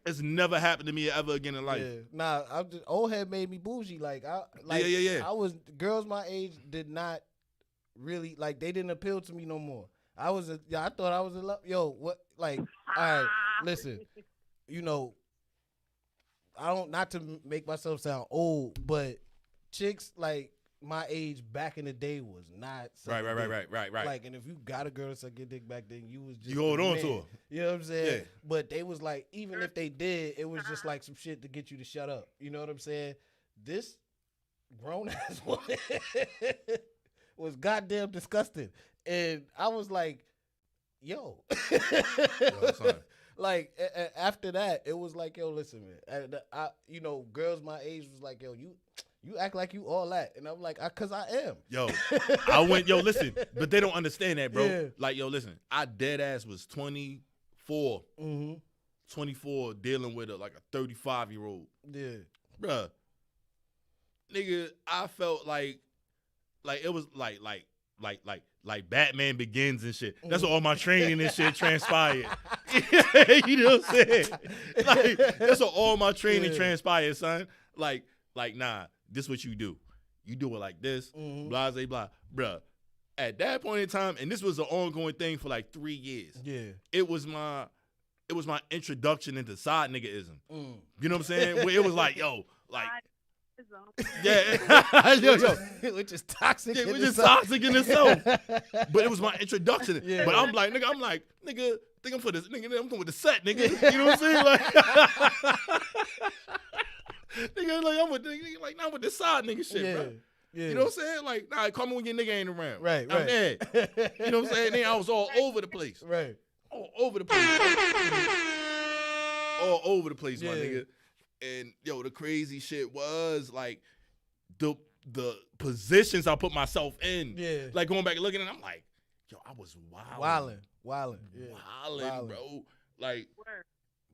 it's never happened to me ever again in life. Yeah. Nah, old head made me bougie. Like, yeah. I was, girls my age did not really, like, they didn't appeal to me no more. I thought I was in love. Yo, what? Like, all right, listen, you know, not to make myself sound old, but chicks like my age back in the day was not right. Like, and if you got a girl to suck your dick back then, you was just you hold on to her. You know what I'm saying? Yeah. But they was like, even if they did, it was just like some shit to get you to shut up. You know what I'm saying? This grown ass woman was goddamn disgusting, and I was like, yo. Like, after that, it was like, yo, listen, man. You know, girls my age was like, yo, you act like you all that. And I'm like, because I am. Yo, I went, yo, listen. But they don't understand that, bro. Yeah. Like, yo, listen. I dead ass was 24. Mm-hmm. 24 dealing with a 35-year-old. Yeah. Bruh. Nigga, I felt like it was like Batman Begins and shit. That's what all my training and shit transpired. You know what I'm saying? Like, that's what all my training transpired, son. Like, nah, this what you do. You do it like this, blah, blah, blah. Bruh, at that point in time, and this was an ongoing thing for like 3 years. Yeah. It was my introduction into side niggaism. You know what I'm saying? Where it was like, yo, like, yeah, which is toxic. Yeah, which is toxic in itself. But it was my introduction. Yeah. But I'm like, nigga, think I'm for this, nigga. I'm going with the set, nigga. You know what I'm saying? Like, nigga, like I'm with the side nigga shit, bro. Yeah. You know what I'm saying? Like, nah, call me when your nigga ain't around. Right. I'm there. You know what I'm saying? Then I was all over the place. Right. All over the place. All over the place, my nigga. And yo, the crazy shit was like the positions I put myself in. Yeah. Like going back and looking at it, I'm like, yo, I was wilding, bro. Like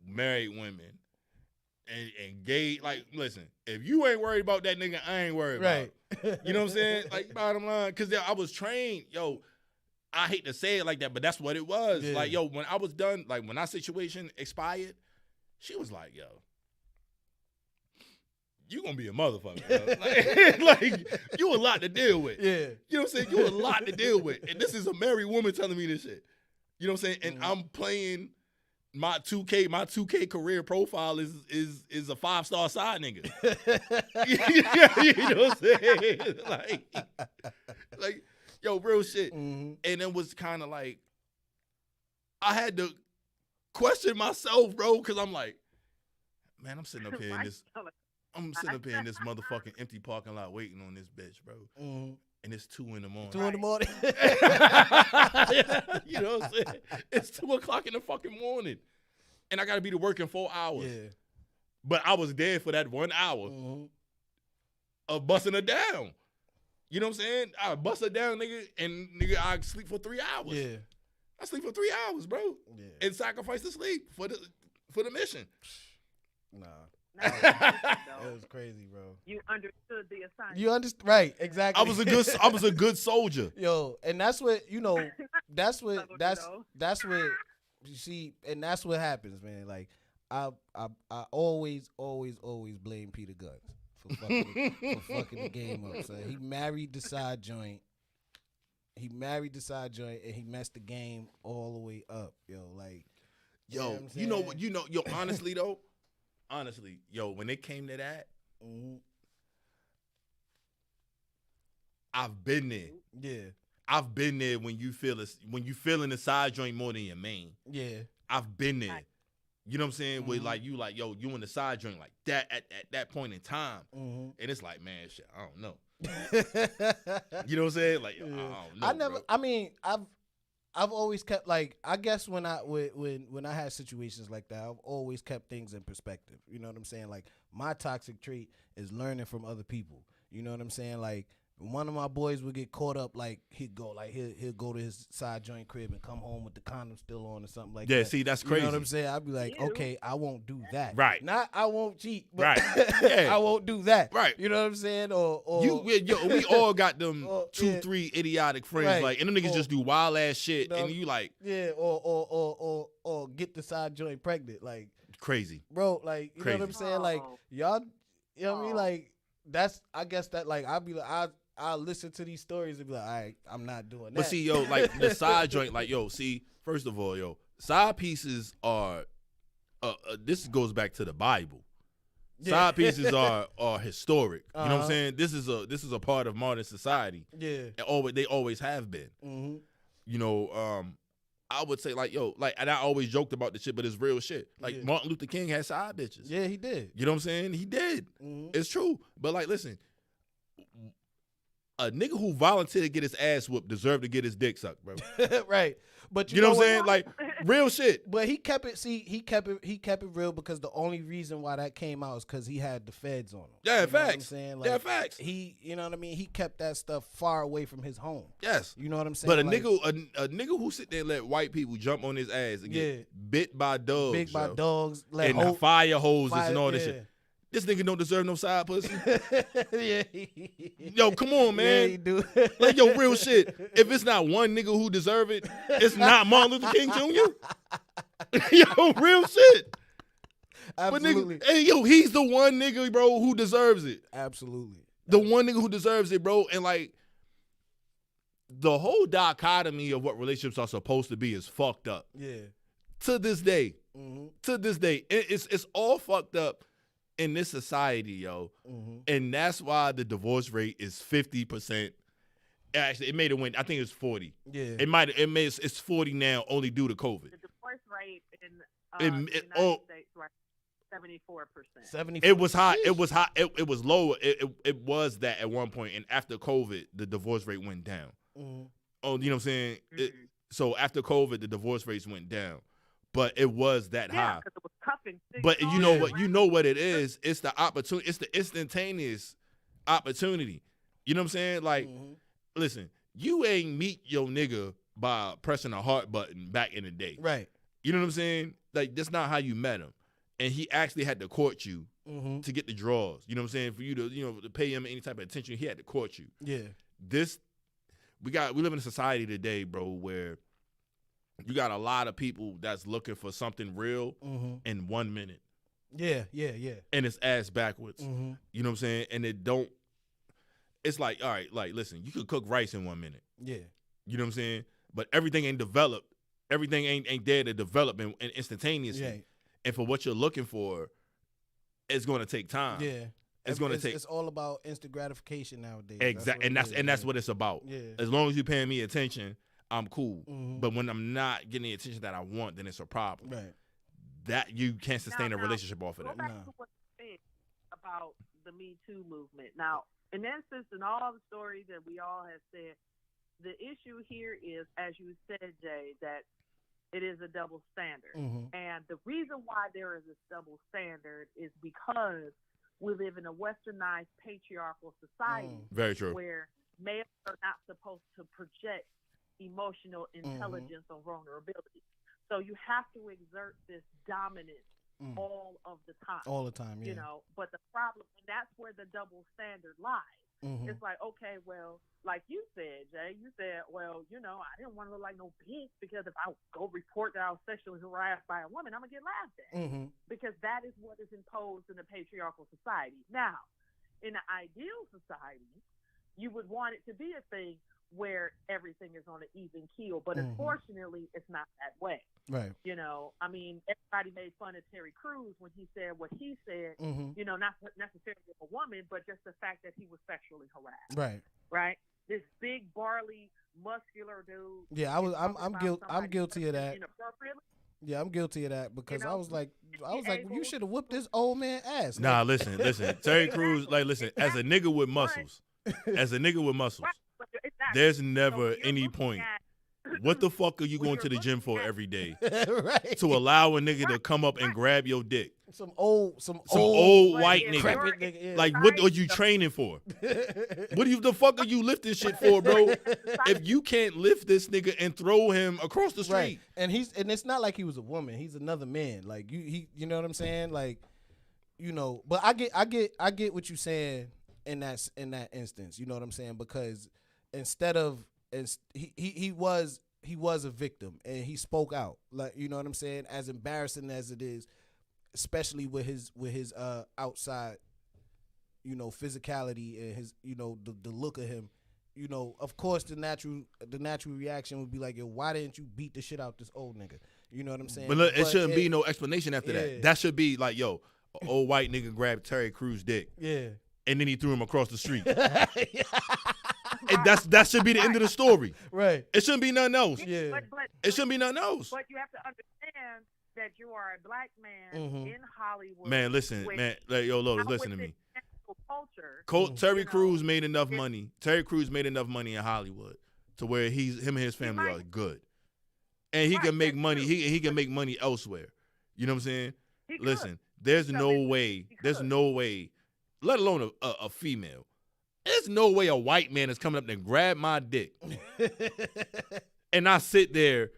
married women and gay. Like, listen, if you ain't worried about that nigga, I ain't worried about it. You know what I'm saying? Like, bottom line, because I was trained, yo. I hate to say it like that, but that's what it was. Yeah. Like, yo, when I was done, like when our situation expired, she was like, yo, you gonna be a motherfucker. Like, you a lot to deal with. Yeah. You know what I'm saying? You a lot to deal with. And this is a married woman telling me this shit. You know what I'm saying? And I'm playing my 2K career profile is a 5-star side nigga. You know what I'm saying? Like, yo, real shit. And it was kind of like, I had to question myself, bro, because I'm like, man, I'm sitting up here in this motherfucking empty parking lot waiting on this bitch, bro. And it's 2 in the morning. 2 in the morning. You know what I'm saying? It's 2 o'clock in the fucking morning. And I got to be to work in 4 hours. Yeah. but I was there for that 1 hour of busting her down. You know what I'm saying? I bust her down, nigga, and nigga, I sleep for 3 hours. Yeah. I sleep for 3 hours, bro. Yeah. And sacrifice the sleep for the mission. Nah. That It was crazy, bro. You understood the assignment. You understand, right? Exactly. I was a good soldier. Yo, and that's what That's what you see, and that's what happens, man. Like I always blame Peter Guns for fucking the game up. So he married the side joint. And he messed the game all the way up, yo. Like, yo, honestly though. Honestly, yo, when it came to that, I've been there. Yeah. I've been there when you feeling the side joint more than your main. Yeah. I've been there. You know what I'm saying? With like you in the side joint like that at that point in time. And it's like, man, shit, I don't know. You know what I'm saying? Like, I don't know. I've always kept, like, I guess when I had situations like that, I've always kept things in perspective. You know what I'm saying? Like, my toxic trait is learning from other people. You know what I'm saying? Like, one of my boys would get caught up, like, he'll go to his side joint crib and come home with the condom still on or something like that. Yeah, see, that's crazy. You know what I'm saying? I'd be like, okay, I won't do that. Right. Not I won't cheat, but right. Yeah. I won't do that. Right. You know what I'm saying? We all got them 2-3 idiotic friends, right. Like, and them niggas just do wild ass shit, and you like, yeah, or get the side joint pregnant, like crazy, bro. Like, you crazy. know what I'm saying? Like, y'all, you know what I mean? Like, that's, I guess that, like, I'll be like, I'll listen to these stories and be like, all right, I'm not doing that. But see, yo, like the side joint, like, yo, see, first of all, yo, side pieces are, this goes back to the Bible. Yeah. Side pieces are historic. You know what I'm saying? This is a part of modern society. Yeah. And they always have been. You know, I would say, like, yo, like, and I always joked about this shit, but it's real shit. Like, Martin Luther King had side bitches. Yeah, he did. You know what I'm saying? He did. It's true. But, like, listen, a nigga who volunteered to get his ass whooped deserved to get his dick sucked, bro. Right. But you know what I'm saying? Like, real shit. But he kept it real because the only reason why that came out is because he had the feds on him. Yeah, you facts. Know what I'm saying? Like, yeah, facts. He, you know what I mean? He kept that stuff far away from his home. Yes. You know what I'm saying? But a nigga who sit there and let white people jump on his ass and get bit by dogs. Bit by dogs. And fire hoses and all this shit. This nigga don't deserve no side pussy. Yeah. Yo, come on, man. Yeah, he do. Like, yo, real shit. If it's not one nigga who deserve it, it's not Martin Luther King Jr. Yo, real shit. Absolutely. But nigga, hey, yo, he's the one nigga, bro, who deserves it. Absolutely. The one nigga who deserves it, bro. And, like, the whole dichotomy of what relationships are supposed to be is fucked up. Yeah. To this day. To this day. It's all fucked up in this society, yo. And that's why the divorce rate is 50%. Actually, it made it win. I think it's 40. Yeah. It's 40 now, only due to COVID. The divorce rate in the United States, right? 74%. It was high. It was high. It was lower. It was that at one point, and after COVID, the divorce rate went down. Oh, you know what I'm saying? So after COVID, the divorce rates went down, but it was that high. Because it was cuffing. But you know what? You know what it is? It's the opportunity. It's the instantaneous opportunity. You know what I'm saying? Like, listen, you ain't meet your nigga by pressing a heart button back in the day. Right. You know what I'm saying? Like, that's not how you met him. And he actually had to court you to get the draws. You know what I'm saying? For you to, to pay him any type of attention, he had to court you. Yeah. We live in a society today, bro, where you got a lot of people that's looking for something real in 1 minute. Yeah. And it's ass backwards. You know what I'm saying? And it's like, all right, like, listen, you could cook rice in 1 minute. Yeah. You know what I'm saying? But everything ain't developed. Everything ain't there to develop in instantaneously. Yeah. And for what you're looking for, it's going to take time. Yeah. It's all about instant gratification nowadays. Exactly. That's what it's about. Yeah. As long as you're paying me attention, I'm cool. But when I'm not getting the attention that I want, then it's a problem. Right. That you can't sustain a relationship off of that. Go back to what you said about the Me Too movement. Now, in essence, in all the stories that we all have said, the issue here is, as you said, Jay, that It is a double standard. Mm-hmm. And the reason why there is this double standard is because we live in a westernized patriarchal society Very true. where males are not supposed to project emotional intelligence or vulnerability. So you have to exert this dominance all of the time. All the time, yeah. You know, but the problem, and that's where the double standard lies. Mm-hmm. It's like, okay, well, like you said, Jay, you said, well, you know, I didn't want to look like no bitch because if I go report that I was sexually harassed by a woman, I'm going to get laughed at. Mm-hmm. Because that is what is imposed in a patriarchal society. Now, in an ideal society, you would want it to be a thing where everything is on an even keel, but unfortunately, it's not that way. Right. You know, I mean, everybody made fun of Terry Crews when he said what he said, you know, not necessarily of a woman, but just the fact that he was sexually harassed. Right. Right. This big, barley, muscular dude. Yeah, I'm guilty of that. Yeah, I'm guilty of that because I was like, well, you should have whooped this old man ass. Nah, listen. Terry Crews, as a nigga with muscles, there's never any point. What the fuck are you going to the gym for every day? Right. To allow a nigga to come up and grab your dick? Some old white nigga. Like, what are you training for? The fuck are you lifting shit for, bro? If you can't lift this nigga and throw him across the street. Right. And it's not like he was a woman. He's another man. Like you know what I'm saying? Like, you know, but I get what you're saying in that instance. You know what I'm saying? Because instead of he was a victim and he spoke out, like, you know what I'm saying, as embarrassing as it is, especially with his outside, you know, physicality and his, you know, the look of him, you know, of course the natural reaction would be like, yo, why didn't you beat the shit out this old nigga? You know what I'm saying? But look, it shouldn't be no explanation after that. That should be like, yo, an old white nigga grabbed Terry Crews' dick. Yeah. And then he threw him across the street. And that should be the end of the story. Right. It shouldn't be nothing else. Yeah. But it shouldn't be nothing else. But you have to understand that you are a black man in Hollywood. Man, listen, yo, Lotus, listen to me. Culture, Terry Crews made enough money. Terry Crews made enough money in Hollywood to where him and his family are good, and he can make money. He can make money elsewhere. You know what I'm saying? Listen, there's no way. Let alone a female. There's no way a white man is coming up and grab my dick and I sit there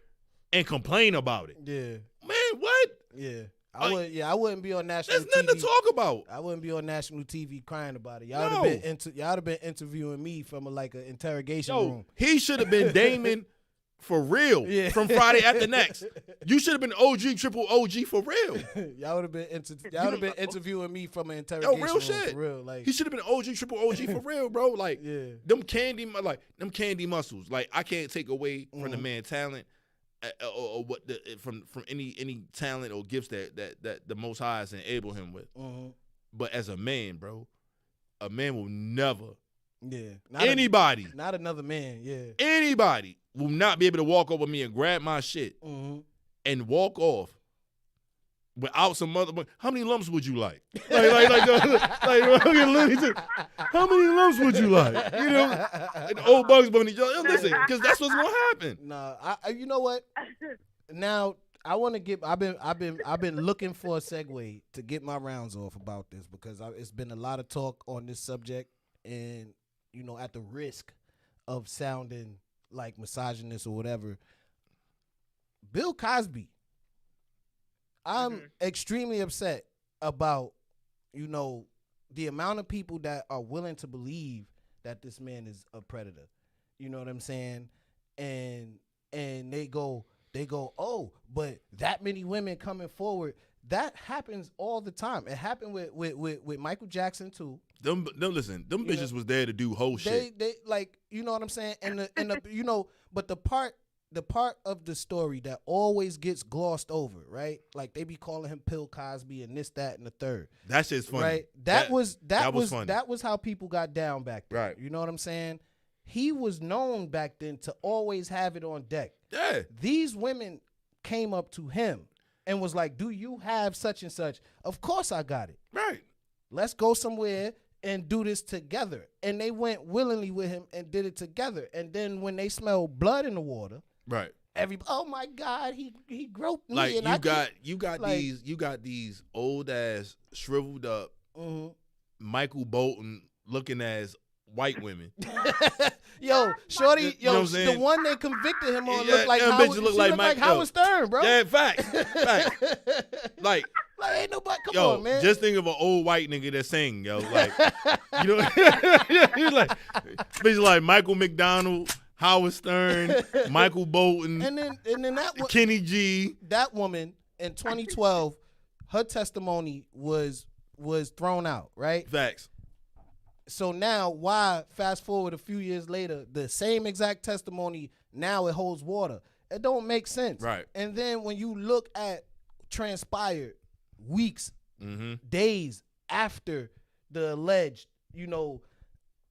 and complain about it. Yeah. Man, what? Yeah. I wouldn't be on national TV. There's nothing to talk about. I wouldn't be on national TV crying about it. Y'all would have been interviewing me from an interrogation room. He should have been Damon for real from Friday After Next. You should have been OG, triple OG for real. Y'all would have been interviewing me from an interrogation real room shit. for real. Like, he should have been OG, triple OG for real, bro. Like, them candy muscles. Like, I can't take away from the man talent or what from any talent or gifts that the Most High has enabled him with. But as a man, bro, a man will never. Yeah. Anybody. Not another man, yeah. Anybody will not be able to walk over me and grab my shit and walk off without some mother. How many lumps would you like? How many lumps would you like? You know, and the old Bugs Bunny. Listen, because that's what's gonna happen. Nah, you know what? Now I want to get. I've been looking for a segue to get my rounds off about this because it's been a lot of talk on this subject, and you know, at the risk of sounding like misogynist or whatever, Bill Cosby. I'm extremely upset about, you know, the amount of people that are willing to believe that this man is a predator. You know what I'm saying? And they go, oh, but that many women coming forward. That happens all the time. It happened with Michael Jackson too. Them bitches was there to do whole shit. They like, you know what I'm saying? And the you know, but the part of the story that always gets glossed over, right? Like they be calling him Bill Cosby and this, that, and the third. That shit's funny. Right? That was funny. That was how people got down back then. Right. You know what I'm saying? He was known back then to always have it on deck. Yeah. These women came up to him and was like, do you have such and such? Of course I got it. Right. Let's go somewhere and do this together. And they went willingly with him and did it together. And then when they smelled blood in the water, right, oh my God, he groped me. Like and you got these old ass shriveled up Michael Bolton looking ass white women. Yo, shorty, You know what I'm the saying? one they convicted him on Yeah, looked like them Howard, bitches look she like looked Mike- like Howard Stern, bro. Yeah, facts. Like ain't nobody. Come yo, on, man. just think of an old white nigga that sing, yo. Like, you know, he's like, bitch like Michael McDonald, Howard Stern, Michael Bolton, and then Kenny G. That woman in 2012, her testimony was thrown out, right? Facts. So now, why fast forward a few years later, the same exact testimony now it holds water? It don't make sense, Right? And then when you look at transpired weeks, days after the alleged,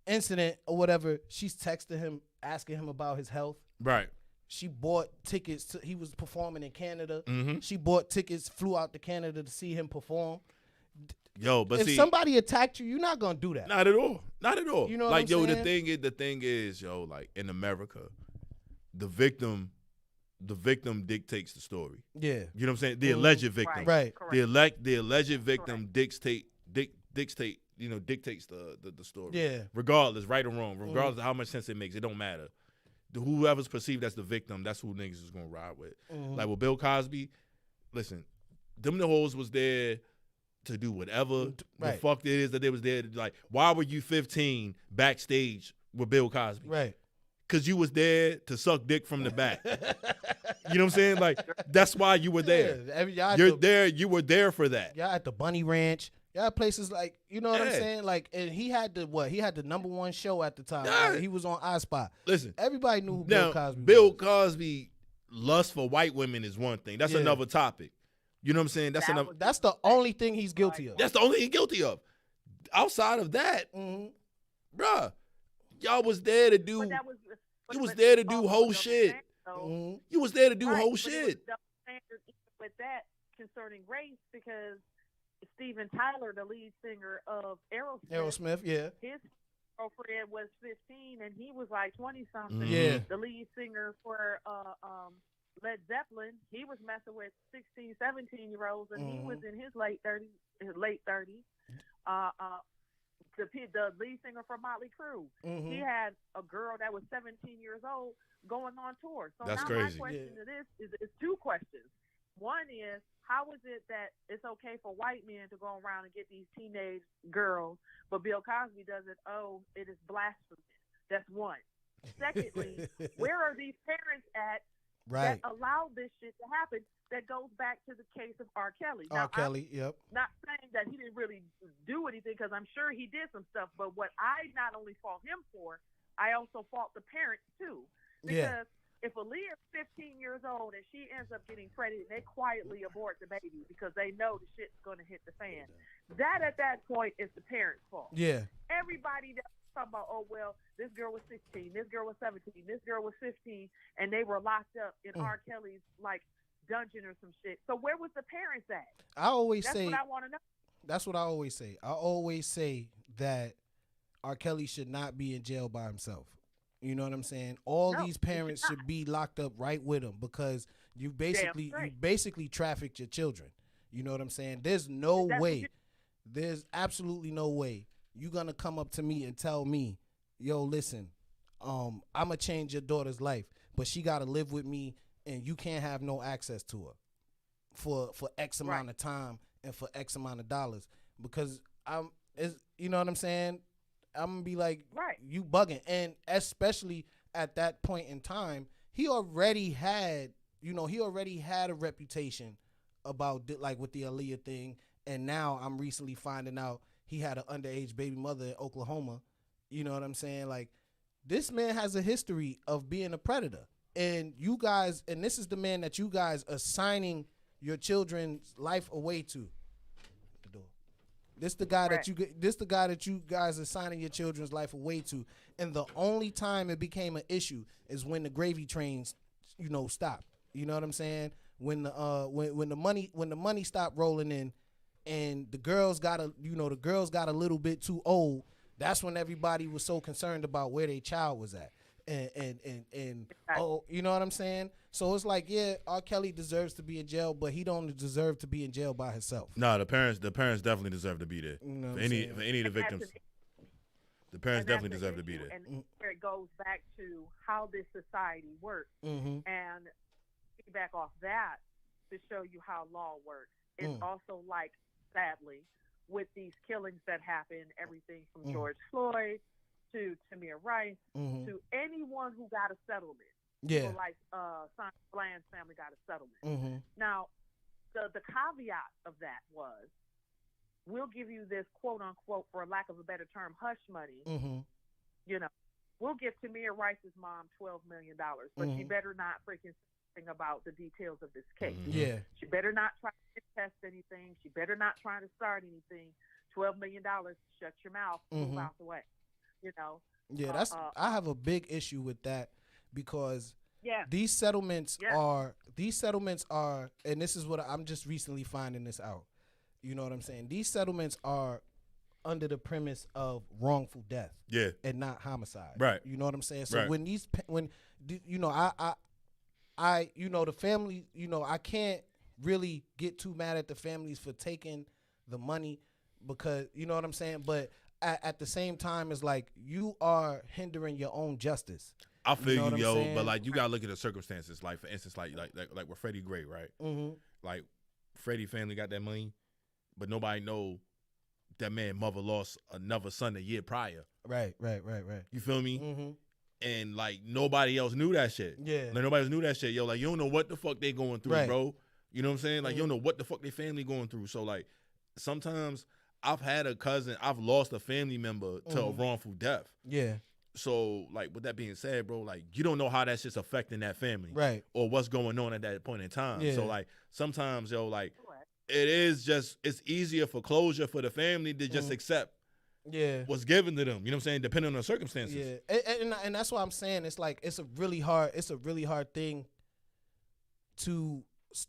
incident or whatever, she's texting him, asking him about his health. Right. She bought tickets he was performing in Canada. Mm-hmm. She bought tickets, flew out to Canada to see him perform. Yo, but if somebody attacked you, you're not gonna do that. Not at all. Not at all. You know what like, I'm yo, saying? the thing is, yo, like in America, the victim dictates the story. Yeah. You know what I'm saying? The alleged victim. Right. The alleged victim dictates the story. Yeah. Regardless, right or wrong, regardless of how much sense it makes, it don't matter. Whoever's perceived as the victim, that's who niggas is gonna ride with. Like with Bill Cosby, listen, them the hoes was there to do whatever the fuck it is that they was there to, like, why were you 15 backstage with Bill Cosby? Right. Because you was there to suck dick from the back. You know what I'm saying? Like, that's why you were there. Yeah, You were there for that. Y'all at the Bunny Ranch. Y'all at places like, you know what I'm saying? Like, and he had the #1 show at the time. Yeah. Like, he was on iSpot. Listen. Everybody knew who Now, Bill Cosby was. Bill Cosby, lust for white women is one thing. That's another topic. You know what I'm saying? That's the only thing he's guilty of. That's the only thing he's guilty of. Outside of that, bruh, y'all was there to do. You was there to do whole shit. You was there to do whole shit. With that concerning race, because Steven Tyler, the lead singer of Aerosmith, his girlfriend was 15 and he was like 20 something. Yeah. The lead singer for Led Zeppelin, he was messing with 16, 17-year-olds, and he was in his late 30s. The lead singer for Motley Crue, he had a girl that was 17 years old going on tour. So that's now crazy. my question to this is two questions. One is, how is it that it's okay for white men to go around and get these teenage girls, but Bill Cosby doesn't? Oh, it is blasphemous. That's one. Secondly, where are these parents at that allowed this shit to happen? That goes back to the case of R. Kelly. Now, Kelly, yep. Not saying that he didn't really do anything, because I'm sure he did some stuff, but what I not only fault him for, I also fault the parents too. Because if Aaliyah is 15 years old and she ends up getting pregnant, they quietly abort the baby because they know the shit's going to hit the fan. That at that point is the parents' fault. Yeah. Everybody that's talking about, oh, well, this girl was 16, this girl was 17, this girl was 15, and they were locked up in R. Kelly's, like, dungeon or some shit. So where was the parents at? That's what I want to know. That's what I always say. I always say that R. Kelly should not be in jail by himself. You know what I'm saying? These parents should be locked up right with him, because you basically trafficked your children. You know what I'm saying? There's no way. There's absolutely no way you're gonna come up to me and tell me, yo, listen, I'm gonna change your daughter's life, but she gotta live with me and you can't have no access to her for X amount of time and for X amount of dollars, because you know what I'm saying? I'm gonna be like, you bugging. And especially at that point in time, he already had a reputation about like with the Aaliyah thing, and now I'm recently finding out he had an underage baby mother in Oklahoma. You know what I'm saying? Like, this man has a history of being a predator, and you guys, and this is the man that you guys are signing your children's life away to. This the guy that you guys are signing your children's life away to, and the only time it became an issue is when the gravy trains, stopped. You know what I'm saying? When the money stopped rolling in, and the girls got a little bit too old. That's when everybody was so concerned about where their child was at, and you know what I'm saying? So it's like, yeah, R. Kelly deserves to be in jail, but he don't deserve to be in jail by himself. No, the parents definitely deserve to be there. You know for any of the victims. The parents definitely deserve to be there. And where it goes back to how this society works, and back off that to show you how law works. It's also like, sadly, with these killings that happen, everything from George Floyd to Tamir Rice to anyone who got a settlement. Yeah. So like Simon Bland's family got a settlement. Now, the caveat of that was, we'll give you this quote unquote, for lack of a better term, hush money. You know, we'll give Tamir Rice's mom $12 million, but she better not freaking think about the details of this case. Yeah. She better not try to test anything. She better not try to start anything. $12 million, shut your mouth, move out the way. You know. Yeah, that's I have a big issue with that, because these settlements are, and this is what I'm just recently finding this out. You know what I'm saying? These settlements are under the premise of wrongful death, and not homicide. Right. You know what I'm saying? So when you know, I you know, the family, you know, I can't really get too mad at the families for taking the money, because you know what I'm saying. But at the same time, it's like, you are hindering your own justice. I feel you, yo, but like, you gotta look at the circumstances. Like, for instance, like with Freddie Gray, right? Like, Freddie family got that money, but nobody know that man mother lost another son a year prior. Right. You feel me? And like, nobody else knew that shit. Yeah. Like, nobody else knew that shit. Yo, like, you don't know what the fuck they going through, bro. You know what I'm saying? Like, you don't know what the fuck their family going through. So like, sometimes I've had a cousin, I've lost a family member to a wrongful death. Yeah. So like, with that being said, bro, like, you don't know how that shit's affecting that family. Right. Or what's going on at that point in time. Yeah. So like, sometimes, yo, like, it's easier for closure for the family to just accept what's given to them. You know what I'm saying? Depending on the circumstances. Yeah. And that's why I'm saying, it's like, it's a really hard thing to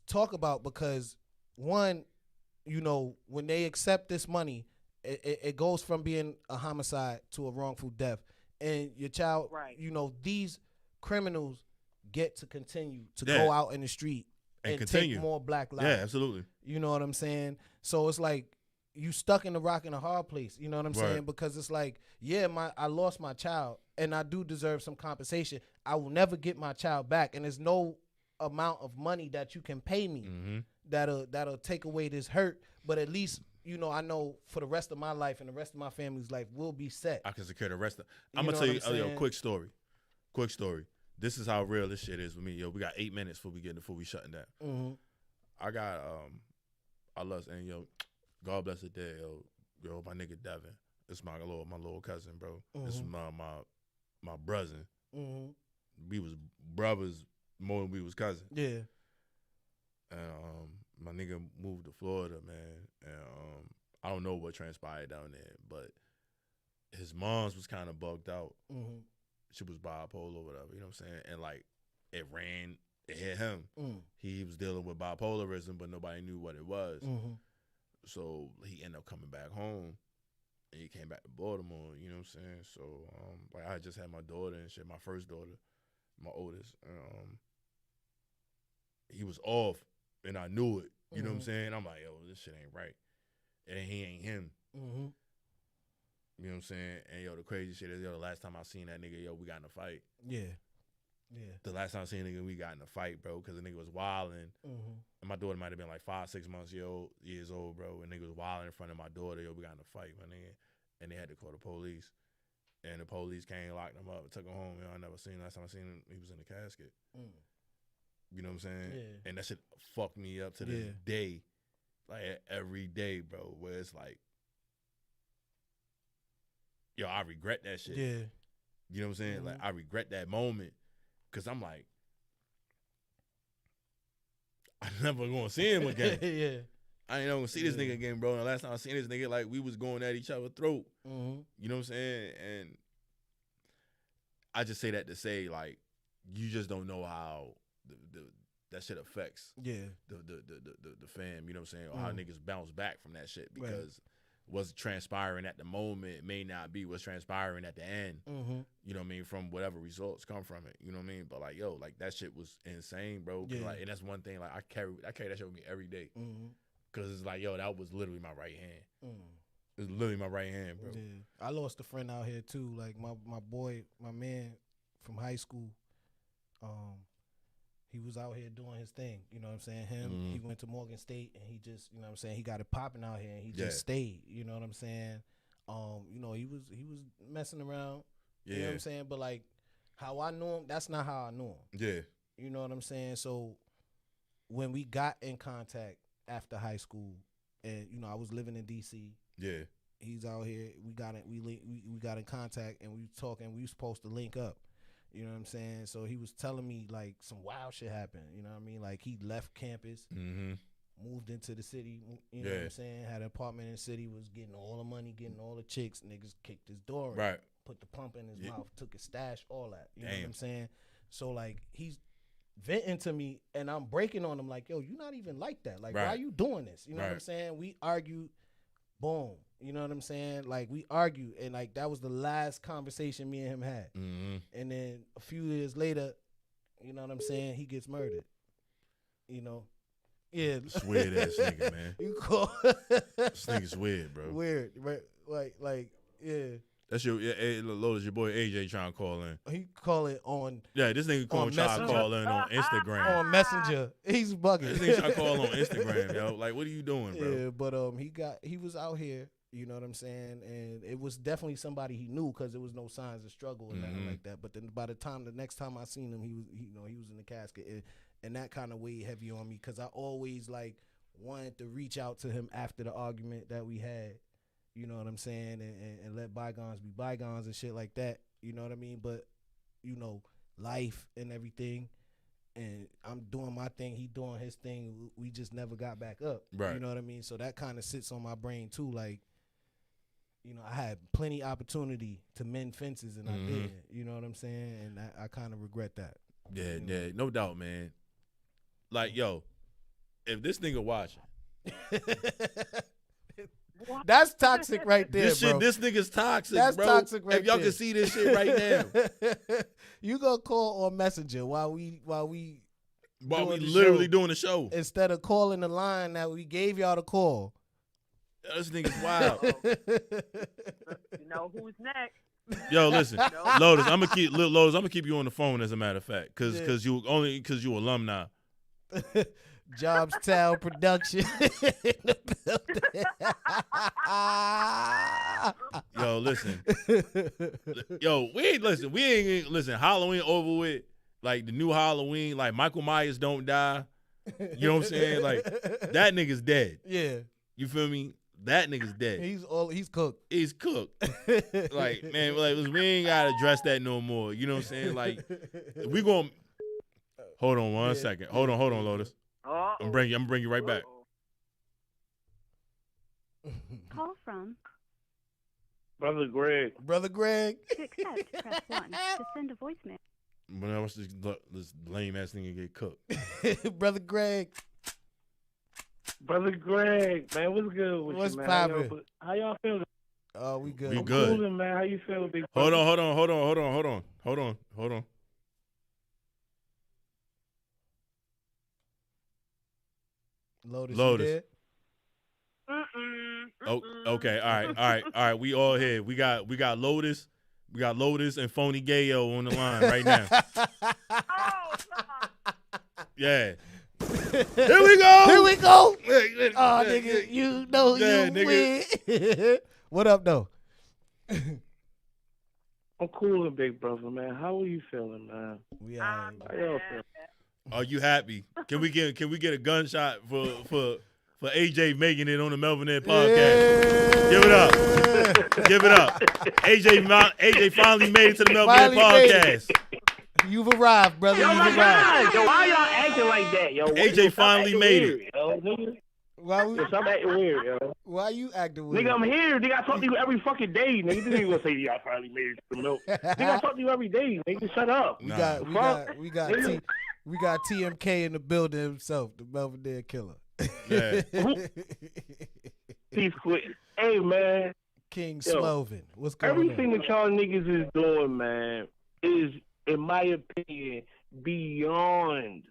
talk about, because one, you know, when they accept this money, it goes from being a homicide to a wrongful death. And your child, you know, these criminals get to continue to go out in the street and take more black lives. Yeah, absolutely. You know what I'm saying? So it's like, you stuck in the rock and a hard place. You know what I'm saying? Because it's like, I lost my child, and I do deserve some compensation. I will never get my child back, and there's no amount of money that you can pay me that'll take away this hurt. But at least, you know, I know for the rest of my life and the rest of my family's life will be set. I can secure the rest of. I'm gonna tell you a quick story. This is how real this shit is with me. Yo, we got 8 minutes before we shutting down. I got I love, and yo, God bless the day, yo, my nigga Devin. It's my little cousin, bro. This is my brother. We was brothers more than we was cousins. Yeah. And my nigga moved to Florida, man. And I don't know what transpired down there, but his mom's was kind of bugged out. She was bipolar or whatever, you know what I'm saying? And like, it hit him. He was dealing with bipolarism, but nobody knew what it was. So he ended up coming back home, and he came back to Baltimore, you know what I'm saying? So like, I just had my daughter and shit, my first daughter, my oldest. He was off, and I knew it. You know what I'm saying? I'm like, yo, this shit ain't right. And he ain't him. You know what I'm saying? And yo, the crazy shit is, yo, the last time I seen that nigga, yo, we got in a fight. Yeah. The last time I seen a nigga, we got in a fight, bro, because the nigga was wilding. And my daughter might have been like 5-6 months years old, bro. And nigga was wilding in front of my daughter. Yo, we got in a fight, my nigga. And they had to call the police. And the police came, locked him up, took him home. Yo, I never seen him. Last time I seen him, he was in the casket. You know what I'm saying? Yeah. And that shit fucked me up to this day. Like, every day, bro, where it's like, yo, I regret that shit. Yeah. You know what I'm saying? Like, I regret that moment, because I'm like, I'm never going to see him again. Yeah. I ain't never going to see this nigga again, bro. And the last time I seen this nigga, like, we was going at each other's throat. You know what I'm saying? And I just say that to say, like, you just don't know how that shit affects the fam, you know what I'm saying? Or how niggas bounce back from that shit, because what's transpiring at the moment may not be what's transpiring at the end. You know what I mean? From whatever results come from it. You know what I mean? But like, yo, like that shit was insane, bro. Yeah. Like, and that's one thing. Like I carry that shit with me every day. Cause it's like, yo, that was literally my right hand. It was literally my right hand, bro. Yeah. I lost a friend out here too. Like my boy, my man from high school. He was out here doing his thing, you know what I'm saying? He went to Morgan State and he just, you know what I'm saying, he got it popping out here and he just stayed, you know what I'm saying? You know, he was messing around, you know what I'm saying? But like how I knew him, that's not how I knew him. Yeah. You know what I'm saying? So when we got in contact after high school and, you know, I was living in DC. Yeah. He's out here, we got in contact and we was talking, we was supposed to link up. You know what I'm saying? So he was telling me like some wild shit happened. You know what I mean? Like he left campus, moved into the city. You know what I'm saying? Had an apartment in the city, was getting all the money, getting all the chicks. Niggas kicked his door in, put the pump in his mouth, took his stash, all that. You know what I'm saying? So like he's venting to me and I'm breaking on him like, yo, you not even like that. Like, why you doing this? You know what I'm saying? We argued, boom. You know what I'm saying? Like, we argued, and, like, that was the last conversation me and him had. And then a few years later, you know what I'm saying, he gets murdered. You know? Yeah. It's weird-ass nigga, man. You call this nigga's weird, bro. Weird, right? Like, yeah. That's Lotus, your boy AJ trying to call in. He call it on. Yeah, this nigga trying to call in on Instagram. On Messenger. He's bugging. This nigga trying to call on Instagram, yo. Like, what are you doing, bro? Yeah, but he was out here. You know what I'm saying? And it was definitely somebody he knew because there was no signs of struggle or nothing like that. But then by the next time I seen him, he was in the casket. And that kind of weighed heavy on me because I always like wanted to reach out to him after the argument that we had. You know what I'm saying? And let bygones be bygones and shit like that. You know what I mean? But, you know, life and everything. And I'm doing my thing, he doing his thing. We just never got back up. Right. You know what I mean? So that kind of sits on my brain too. Like, you know, I had plenty opportunity to mend fences, and I did. You know what I'm saying? And I kind of regret that. Yeah, yeah, no doubt, man. Like, yo, if this nigga watching, that's toxic right there, this bro. This nigga's toxic, that's bro. Toxic right if y'all there. can see this shit right now, you gonna call on Messenger while we literally doing the show instead of calling the line that we gave y'all to call. This nigga's wild. You know who's next? Yo, listen, Lotus, I'm gonna keep you on the phone as a matter of fact, cause you alumni. Jobstown production in the building. Yo, listen. We ain't listen. Halloween over with. Like the new Halloween, like Michael Myers don't die. You know what I'm saying? Like that nigga's dead. Yeah. You feel me? That nigga's dead. He's cooked. He's cooked. Like, man, like we ain't gotta address that no more. You know what I'm saying? Like we gonna hold on one second. Hold on, Lotus. I'm gonna bring you right back. Call from Brother Greg. Brother Greg. To accept, press 1. To send a voicemail. When I watch this lame ass nigga get cooked. Brother Greg. Brother Greg, man, what's good with what's you, man? Poppin'? How y'all feeling? Oh, we good. We good. Coolin', man. How you feeling, big brother? Hold on. Lotus. Oh, okay. All right. We all here. We got Lotus. We got Lotus and Phony Gayo on the line right now. Yeah. Here we go. Oh, nigga, you know you win. What up, though? I'm cool, big brother, man. How are you feeling, man? How y'all feeling? Are you happy? Can we get a gunshot for AJ making it on the Melvin Ed podcast? Yeah. Give it up. AJ finally made it to the Melvin Ed podcast. You've arrived, brother. Yo, my God. Yo, why y'all acting like that, yo? AJ finally made it. Stop acting weird, yo. Why you acting weird? Nigga, I'm here. Nigga, I talk to you every fucking day. Nigga, this ain't gonna say y'all finally made it to the milk. Nigga, I talk to you every day. Nigga, shut up. We got TMK in the building himself, the Melvin Ed killer. Yeah. He's quitting. Hey, man. King Sloven. What's going everything that y'all niggas is doing, man, is, in my opinion, beyond.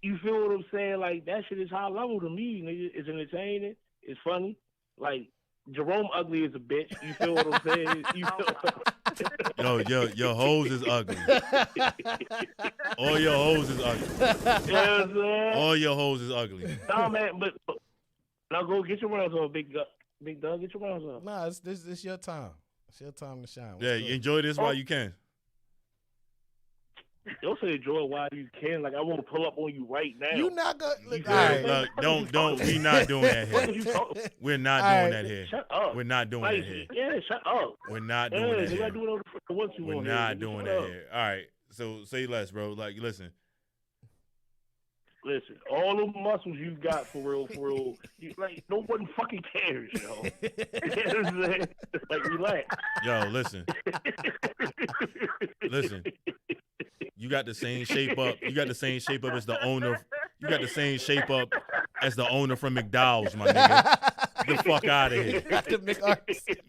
You feel what I'm saying? Like, that shit is high level to me, nigga. It's entertaining. It's funny. Like, Jerome ugly is a bitch. You feel what I'm saying? You feel your hoes is ugly. All your hoes is ugly. You know what I'm saying? All your hoes is ugly. Nah, man, but now go get your rounds on, Big Doug. Get your rounds on. Nah, this your time. It's your time to shine. Yeah, enjoy this while you can. Don't say enjoy while you can. Like, I want to pull up on you right now. You not gonna look. Look, don't. We not doing that here. We're not doing that here. Shut up. We're not doing that here. Yeah, shut up. We're not doing that here. We're not doing that here. All right. So say less, bro. Like, listen. Listen, all the muscles you got for real, like, no one fucking cares, yo. You know what I'm saying? Like, relax. Yo, listen. Listen. You got the same shape up. You got the same shape up as the owner. You got the same shape up as the owner from McDowell's, my nigga. Get the fuck out of here.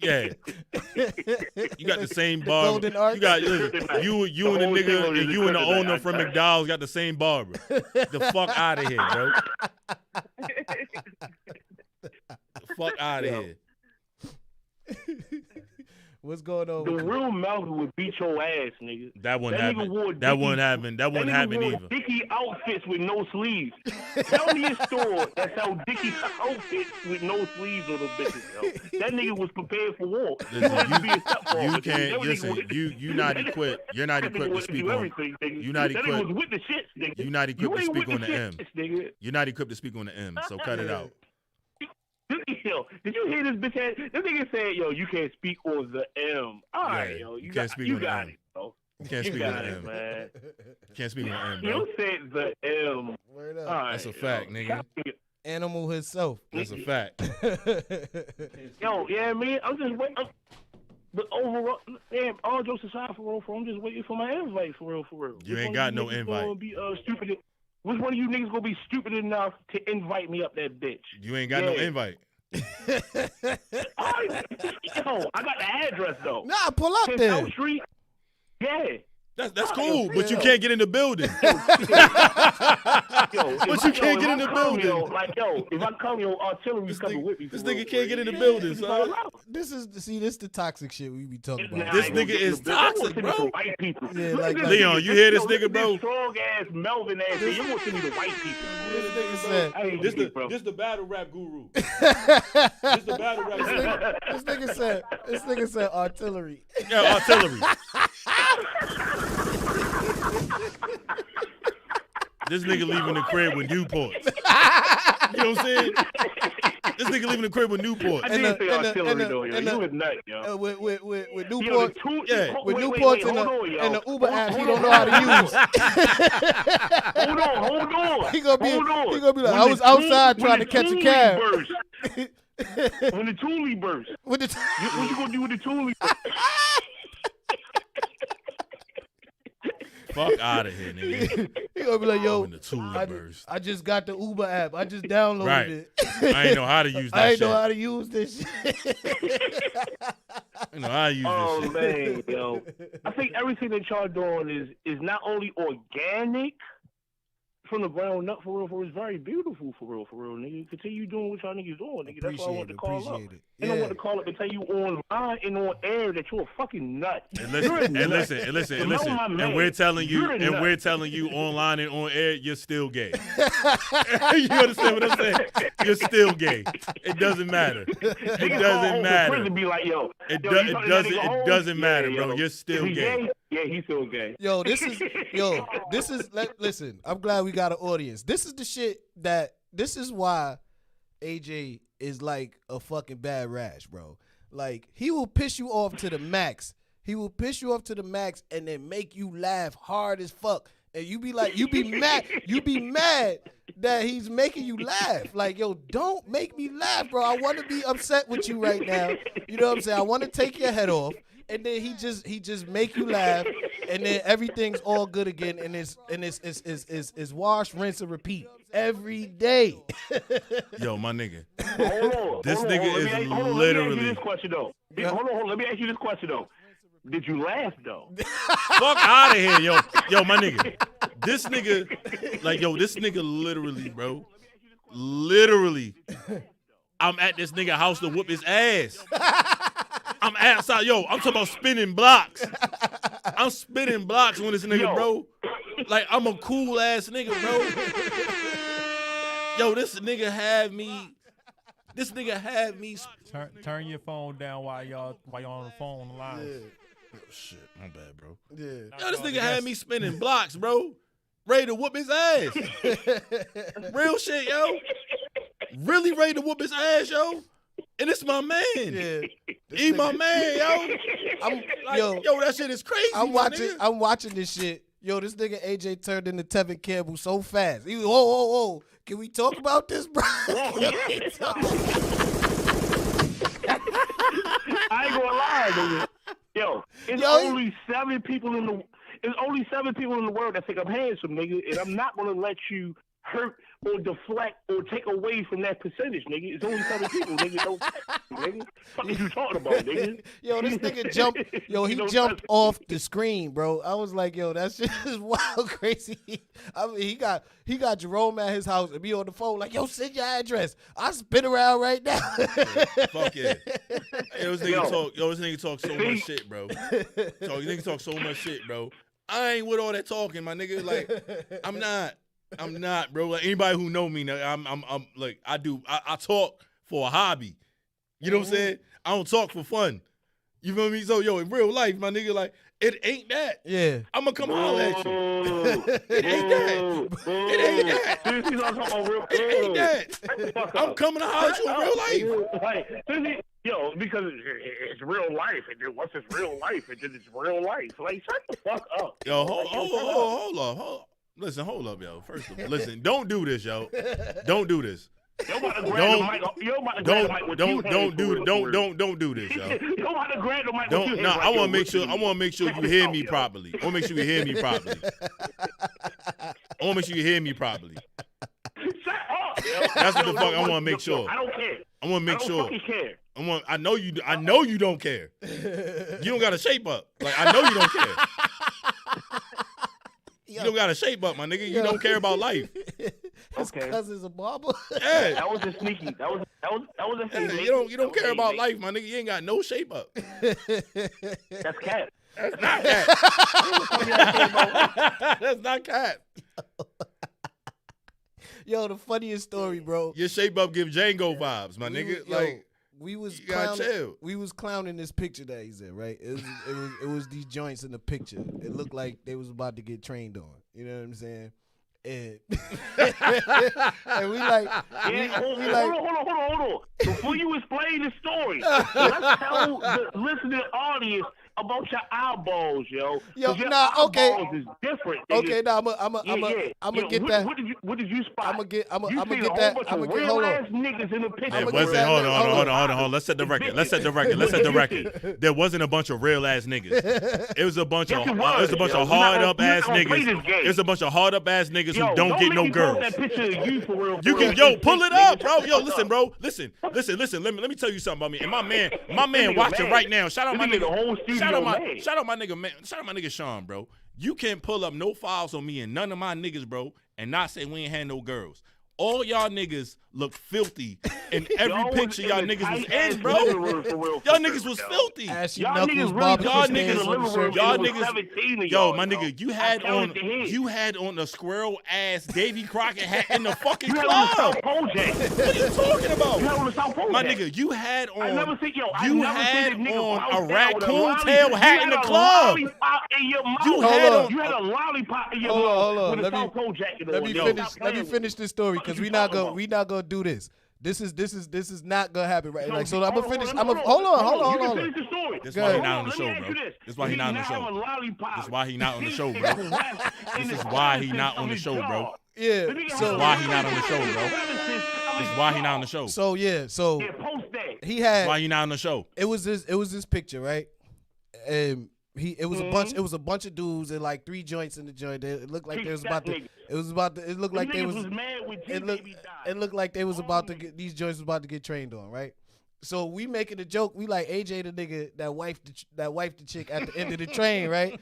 Yeah. You got the same barber. You got you and the nigga and you and the owner from McDowell's got the same barber. The fuck out of here, bro. The fuck out of here. What's going on? The real Malcolm would beat your ass, nigga. That wouldn't happen. That wouldn't happen. That wouldn't happen either. Dickie outfits with no sleeves. Tell me a store that sell Dickie outfits with no sleeves on the bitches, yo. That nigga was prepared for war. You can't listen. You not equipped. You're not equipped to speak on. You're not equipped. That nigga was with the shits, nigga. You're not equipped to speak on the M. You're not equipped to speak on the M. So cut it out. Yo, did you hear this bitch ass? This nigga said, yo, you can't speak on the M. All right, yo. You can't speak on the M. You can't speak on the M. Man. You can't speak on the M, bro. You said the M. Word up. Right, that's a fact, nigga. Animal himself. That's a fact. Yo, yeah, man. I'm just waiting. But overall, damn, all jokes aside, for real, I'm just waiting for my invite, for real. You ain't got no invite. Be, stupid. Which one of you niggas gonna be stupid enough to invite me up that bitch? You ain't got no invite. Yo, I got the address though. Nah, pull up there. South Street. Yeah. That's cool, but you can't get in the building. But you can't get in the building. If I come, artillery's coming with me. This nigga can't get in the building, son. This is the toxic shit we be talking about. This nigga is toxic, bro. White people. Yeah, like Leon, you hear this nigga, bro? Strong ass Melvin ass. You want to be the white people. This nigga said. This the battle rap guru. This the battle rap guru. This nigga said artillery. Yeah, artillery. This nigga leaving the crib with Newports. You know what I'm saying? This nigga leaving the crib with Newports. I didn't say artillery though, yo. You was nuts, yo. With Newports, with wait, Newports and the Uber app he don't know how to use. Hold on. He gonna be like, I was outside trying to catch a cab. When the Thule burst. What you gonna do with the Thule burst? Fuck out of here, nigga. He gonna be like, yo, I just got the Uber app. I just downloaded it. I ain't know how to use that shit. I ain't know how to use this shit. I know how to use this shit. Oh, man, yo. I think everything that y'all doing is not only organic from the ground up, for real, it's very beautiful, for real, nigga. Continue doing what y'all niggas doing, nigga. That's why I wanted to call up. And I want to call up and tell you online and on air that you're a fucking nut. And listen. And we're telling you online and on air, you're still gay. You understand what I'm saying? You're still gay. It doesn't matter. It doesn't matter. Be like, yo, it doesn't matter, bro. You're still gay. Yeah, he's still gay. Listen, I'm glad we got an audience. This is the shit this is why AJ is like a fucking bad rash, bro. Like, he will piss you off to the max. He will piss you off to the max and then make you laugh hard as fuck. And you be like, you be mad that he's making you laugh. Like, yo, don't make me laugh, bro. I want to be upset with you right now. You know what I'm saying? I want to take your head off. and then he just make you laugh, and then everything's all good again, and it's wash, rinse, and repeat every day. Yo, my nigga. Hold on. This nigga is Let me ask you literally. this question though. Hold on. Let me ask you this question though. Did you laugh though? Fuck out of here, yo, my nigga. This nigga, this nigga literally, bro. Literally, I'm at this nigga house to whoop his ass. I'm outside, I'm talking about spinning blocks. I'm spinning blocks on this nigga, bro. Like, I'm a cool ass nigga, bro. Yo, this nigga had me. Turn your phone down while y'all on the phone on the line. Yeah. Oh, shit, my bad, bro. Yeah. Yo, this nigga had me spinning blocks, bro. Ready to whoop his ass. Real shit, yo. Really ready to whoop his ass, yo. And it's my man. Yeah. He my man, yo. Yo, that shit is crazy. I'm watching this shit. Yo, this nigga AJ turned into Tevin Campbell so fast. He was, whoa. Can we talk about this, bro? I ain't gonna lie, nigga. Yo, it's only 7 people in the world that think I'm handsome, nigga, and I'm not gonna let you hurt or deflect or take away from that percentage, nigga. It's only 7 people, nigga. Don't nigga. What you talking about, nigga? Yo, this nigga jumped. Yo, he jumped off the screen, bro. I was like, yo, that shit is wild, crazy. I mean, he got Jerome at his house and be on the phone like, yo, send your address. I spin around right now. Fuck yeah. This nigga talk so much shit, bro. This nigga talk so much shit, bro. I ain't with all that talking, my nigga. Like, I'm not, bro. Like, anybody who know me, I'm like, I talk for a hobby. You know what I'm saying? I don't talk for fun. You feel me? So, in real life, my nigga, like, it ain't that. Yeah. I'm gonna come holler at you. It ain't that. It ain't that. It ain't that. I'm coming to holler at you in real life. Because it's real life, and then once it's real life, and then it's real life. Like, shut the fuck up. Yo, hold up. Listen, hold up, yo. First of all, listen, don't do this, yo. Don't do this. Don't do this, yo. I want to make sure you hear me properly. I want to make sure you hear me properly. Shut up, yo. That's what the fuck I want to make sure. I don't care. I want to make sure. I don't fucking care. I know you don't care. You don't got to shape up. Like, I know you don't care. You don't got to shape up, my nigga. You don't care about life. His cousin's a barber. Yeah. That was a sneaky. That was a sneaky. You don't care about life, my nigga. You ain't got no shape up. That's cat. That's not cat. That's not cat. Yo, the funniest story, bro. Your shape up give Django vibes, my nigga. We was clowning this picture that he's in, right? It was these joints in the picture. It looked like they was about to get trained on. You know what I'm saying? And, and we like, hold on. Before you explain the story, let's tell the listening audience about your eyeballs, yo. Yo, your eyeballs is different. Okay, now I'm gonna get that. What did you spot? I'm gonna get hold on. Niggas in the picture. It wasn't. Hold on. Let's set the record. There wasn't a bunch of real ass niggas. It was a bunch of hard up ass niggas. There's a bunch of hard up ass niggas who don't get no girls. You can pull it up, bro. Yo, listen, bro. Listen. Let me tell you something about me. And my man watching right now. Shout out my nigga. Shout out my nigga Sean, bro. You can't pull up no files on me and none of my niggas, bro, and not say we ain't had no girls. All y'all niggas look filthy in every picture y'all niggas was in, bro. Y'all niggas was filthy. Y'all niggas, yo, my nigga, you had on a squirrel ass Davy Crockett hat in the fucking club. What are you talking about? My nigga, you had on a raccoon tail hat in the club. You had a lollipop in your mouth with a South Pole jacket on. Let me finish this story because we not gonna do this. This is not gonna happen right. Like, so I'm gonna finish. Hold on. This is why he not on the show, bro. This is why he not on the show. This is why he not on the show, bro. This is why he not on the show, bro. Yeah. So why he not on the show, bro? This is why he not on the show. So yeah. So post that. He had. Why he not on the show? It was this picture, right? and it was a bunch of dudes and like 3 joints in the joint. It looked like they was about to. It looked like they was mad when G-Baby died. It looked like they was about to get these joints was about to get trained on, right? So we making a joke. We like AJ the nigga that wife the chick at the end of the train, right?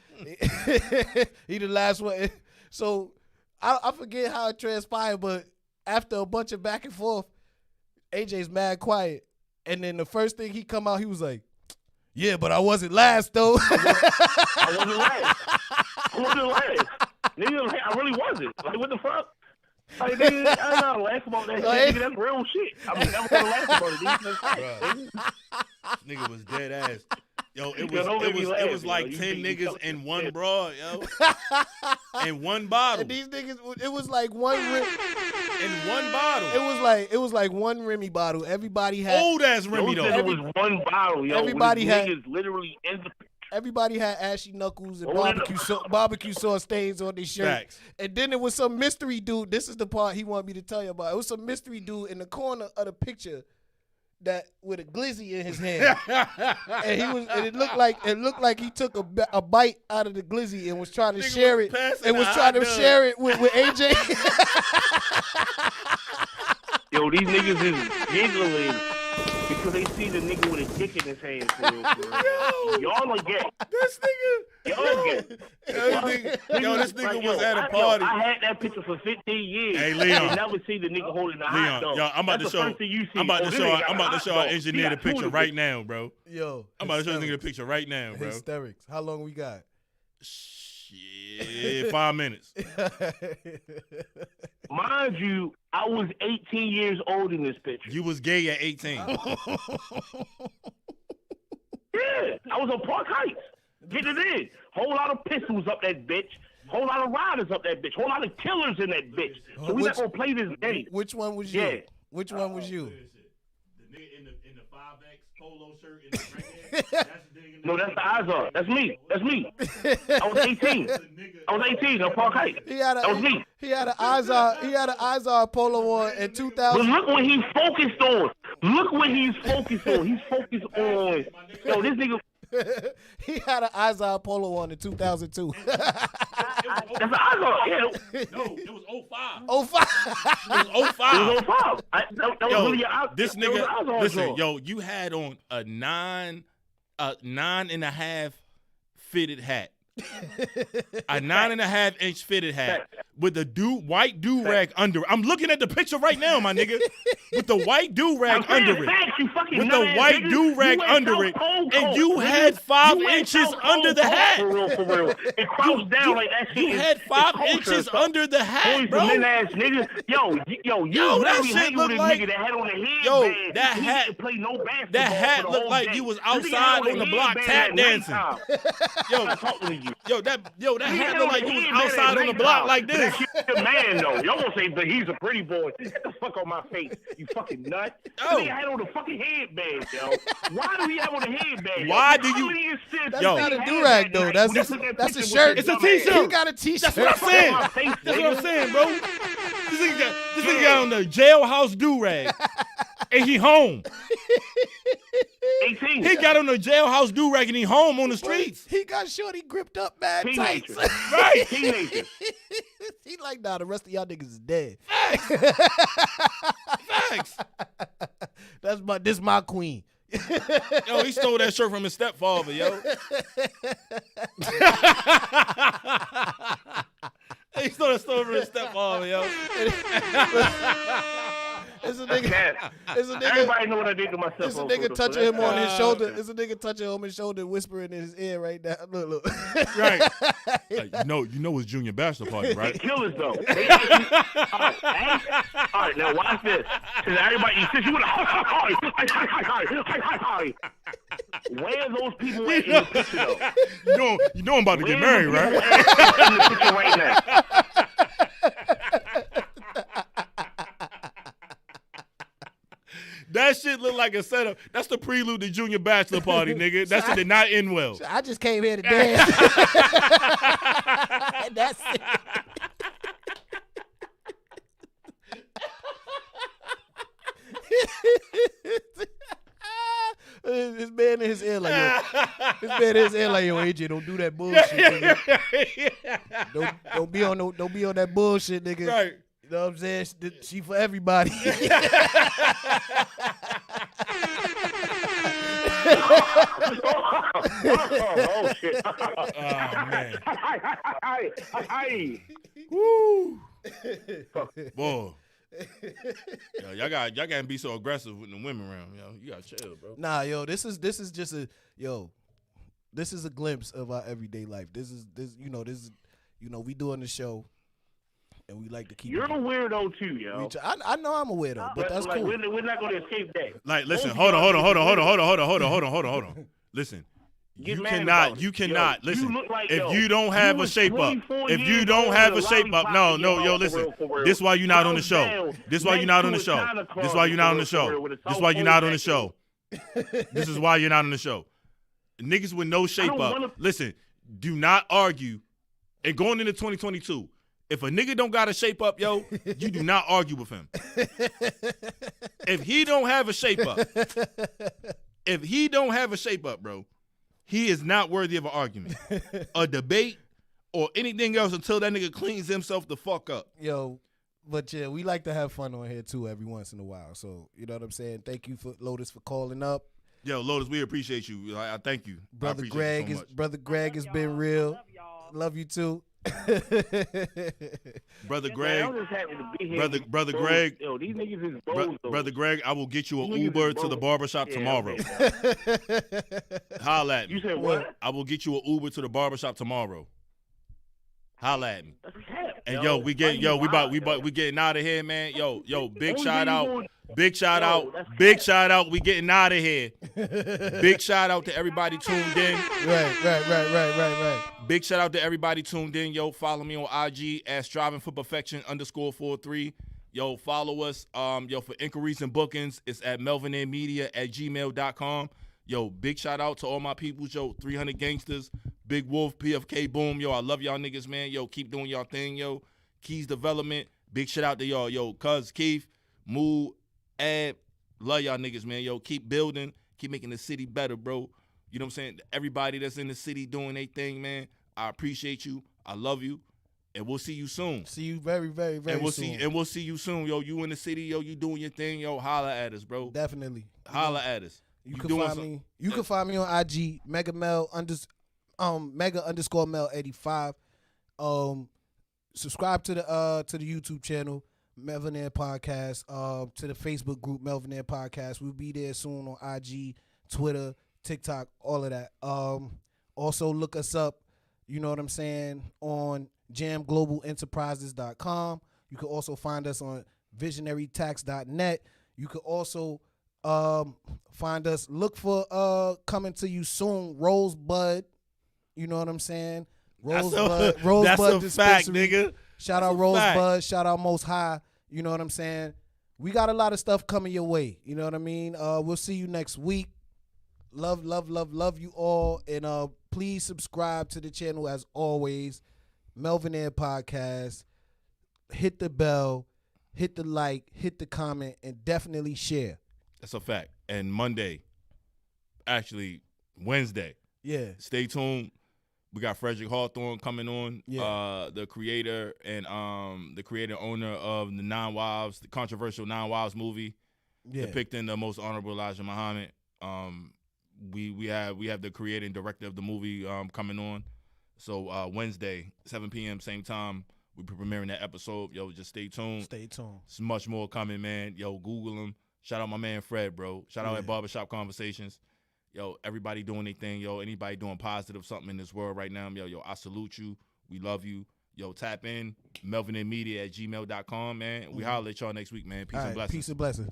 He the last one. So I forget how it transpired, but after a bunch of back and forth, AJ's mad quiet, and then the first thing he come out, he was like, "Yeah, but I wasn't last though." I wasn't last. Nigga, I really wasn't. Like, what the fuck? Like, nigga, I don't know, laugh about that shit. Nigga, that's real shit. I mean, I'm gonna laugh about it. Nigga was dead ass. Yo, it was like 10 niggas in one broad, yo. In one bottle. And these niggas, it was like one in one bottle. It was like one Remy bottle. Everybody had old ass Remy though. It was one bottle, yo. Everybody had niggas literally in the. Everybody had ashy knuckles and barbecue sauce stains on their shirt. Facts. And then there was some mystery dude. This is the part he wanted me to tell you about. It was some mystery dude in the corner of the picture that with a glizzy in his hand. And it looked like he took a bite out of the glizzy and was trying to share it. And was trying to share it with AJ. Yo, these niggas is giggling because they see the nigga with a dick in his hand. For real. Y'all are gay. This nigga. Y'all are gay. This nigga was at a party. I had that picture for 15 years. Hey, Leon. I never see the nigga holding the hot dog. Yo, I'm about to show our engineer the picture right now, bro. Yo. I'm about to show this nigga the picture right now, bro. Hysterics. How long we got? Shit, 5 minutes. Mind you, I was 18 years old in this picture. You was gay at 18. Yeah, I was on Park Heights. Get it in. Whole lot of pistols up that bitch. Whole lot of riders up that bitch. Whole lot of killers in that bitch. So we not gonna play this game. Which one was you? Yeah. Which one was you? The nigga in the 5X polo shirt and the red hair. No, that's the Izar. That's me. I was 18. On Park Heights. That was me. He had an Izar polo on in 2000. But look what he's focused on. He's focused on. Yo, this nigga. He had an Izar polo on in 2002. That's an Izar. Yeah. No, it was 05. 05. It was 05. It was 05. That was really this nigga. Listen, yo, you had on a 9.5 fitted hat. A 9.5-inch fitted hat with the white do-rag under it. I'm looking at the picture right now, my nigga. With the white do-rag under it. With the white do-rag under it. And you had 5 inches under the hat. For real. It crouched down like that shit. You had 5 inches under the hat, bro. Ass nigga. Yo, that shit looked like nigga that had on the headband. Yo, that hat play no basketball. That hat looked like you was outside on the block tap dancing. Yo, that hat looked like you was outside on the block like this. The man though, y'all gonna say that he's a pretty boy. Get the fuck on my face, you fucking nut. He had on the fucking headband, yo. Why do he have on the headband? Why do you? That's not a do-rag though. That's a shirt. It's a t-shirt. He got a t-shirt. That's what I'm saying. That's what I'm saying, bro. This nigga got on the jailhouse do-rag, and he home. 18. He got on the jailhouse do-rag and he home on the streets. He got shorty gripped up bad tight. Right. Teenager. He like, nah, the rest of y'all niggas is dead. Facts. This my queen. Yo, he stole that shirt from his stepfather, yo. He stole that from his stepfather, yo. It's a nigga. Everybody know what I did to myself. It's a nigga touching him on his shoulder. It's a nigga touching him on his shoulder, whispering in his ear right now. Look. Right. Like, you know it's Junior Bachelor Party, right? Killers though. All right, now watch this. Since you would where are those people at in the picture though? You know I'm about to get married, right? In the picture right now. That shit look like a setup. That's the prelude to Junior Bachelor Party, nigga. That shit did not end well. I just came here to dance. That's it. His man in his ear like, This man is saying like, yo, AJ, don't do that bullshit, nigga. Don't be on that bullshit, nigga. Right. You know what I'm saying? She for everybody. Oh shit! Oh man. Woo! Boy. Yo, y'all gotta be so aggressive with the women around, yo. You gotta chill, bro. Nah, yo, this is just this is a glimpse of our everyday life. This is we doing the show, and we like to keep. You're a weirdo too, yo. I know I'm a weirdo, but that's like, cool. We're not gonna escape that. Like, listen, hold on. Listen. You cannot. Listen. If you don't have a shape up, no, yo, listen. This why you not on the show. This why you not on the show. This why you not on the show. This why you not on the show. This is why you're not on the show. Niggas with no shape up. Listen, do not argue. And going into 2022, if a nigga don't got a shape up, yo, you do not argue with him. If he don't have a shape up, bro, he is not worthy of an argument, a debate, or anything else until that nigga cleans himself the fuck up. Yo, but yeah, we like to have fun on here too every once in a while. So, you know what I'm saying? Thank you for Lotus for calling up. Yo, Lotus, we appreciate you. I thank you. Brother Greg has been real. Love you too. Brother Greg, brother Greg, yo, these niggas is bold, brother Greg, I will get you an Uber to the barbershop tomorrow. Holla at me. You said what? I will get you an Uber to the barbershop tomorrow. Holla at me. And yo, we getting out of here, man. Yo, big shout out. We getting out of here. Big shout out to everybody tuned in. Right. Big shout out to everybody tuned in. Yo, follow me on IG at strivingforperfection_43. Yo, follow us. For inquiries and bookings, it's at melvinairmedia@gmail.com. Yo, big shout out to all my peoples. Yo, 300 Gangsters, Big Wolf, PFK, Boom. Yo, I love y'all niggas, man. Yo, keep doing y'all thing, yo. Keys Development, big shout out to y'all. Yo, Cuz, Keith, Moo, Ab, love y'all niggas, man. Yo, keep building, keep making the city better, bro. You know what I'm saying? Everybody that's in the city doing their thing, man, I appreciate you. I love you. And we'll see you soon. See you very, very, very soon. We'll see you soon. Yo, you in the city, yo, you doing your thing, yo, holla at us, bro. Definitely. Holla at us. You can find me on IG, Mega_Mel85. Subscribe to the YouTube channel, Melvin Air Podcast, to the Facebook group, Melvin Air Podcast. We'll be there soon on IG, Twitter, TikTok, all of that. Also look us up, you know what I'm saying, on jamglobalenterprises.com. You can also find us on visionarytax.net. You can also find us, look for coming to you soon, Rosebud. You know what I'm saying? Rosebud that's a fact, dispensary. nigga. Shout out Rosebud. Shout out Most High. You know what I'm saying? We got a lot of stuff coming your way. You know what I mean? We'll see you next week. Love you all. And please subscribe to the channel as always. Melvin Air Podcast. Hit the bell. Hit the like. Hit the comment. And definitely share. That's a fact. And Wednesday. Yeah. Stay tuned. We got Frederick Hawthorne coming on, yeah. The creator and the creator owner of the controversial Nine Wives movie, depicting the most honorable Elijah Muhammad. We have the creator and director of the movie coming on. So Wednesday, 7 p.m. same time, we'll be premiering that episode. Yo, just stay tuned. Stay tuned. There's much more coming, man. Yo, Google him. Shout out my man Fred, bro. Shout out at Barbershop Conversations. Yo, everybody doing their thing. Yo, anybody doing positive something in this world right now. Yo, I salute you. We love you. Yo, tap in, melvinairmedia@gmail.com, man. We holler at y'all next week, man. Peace and blessings. Peace and blessings.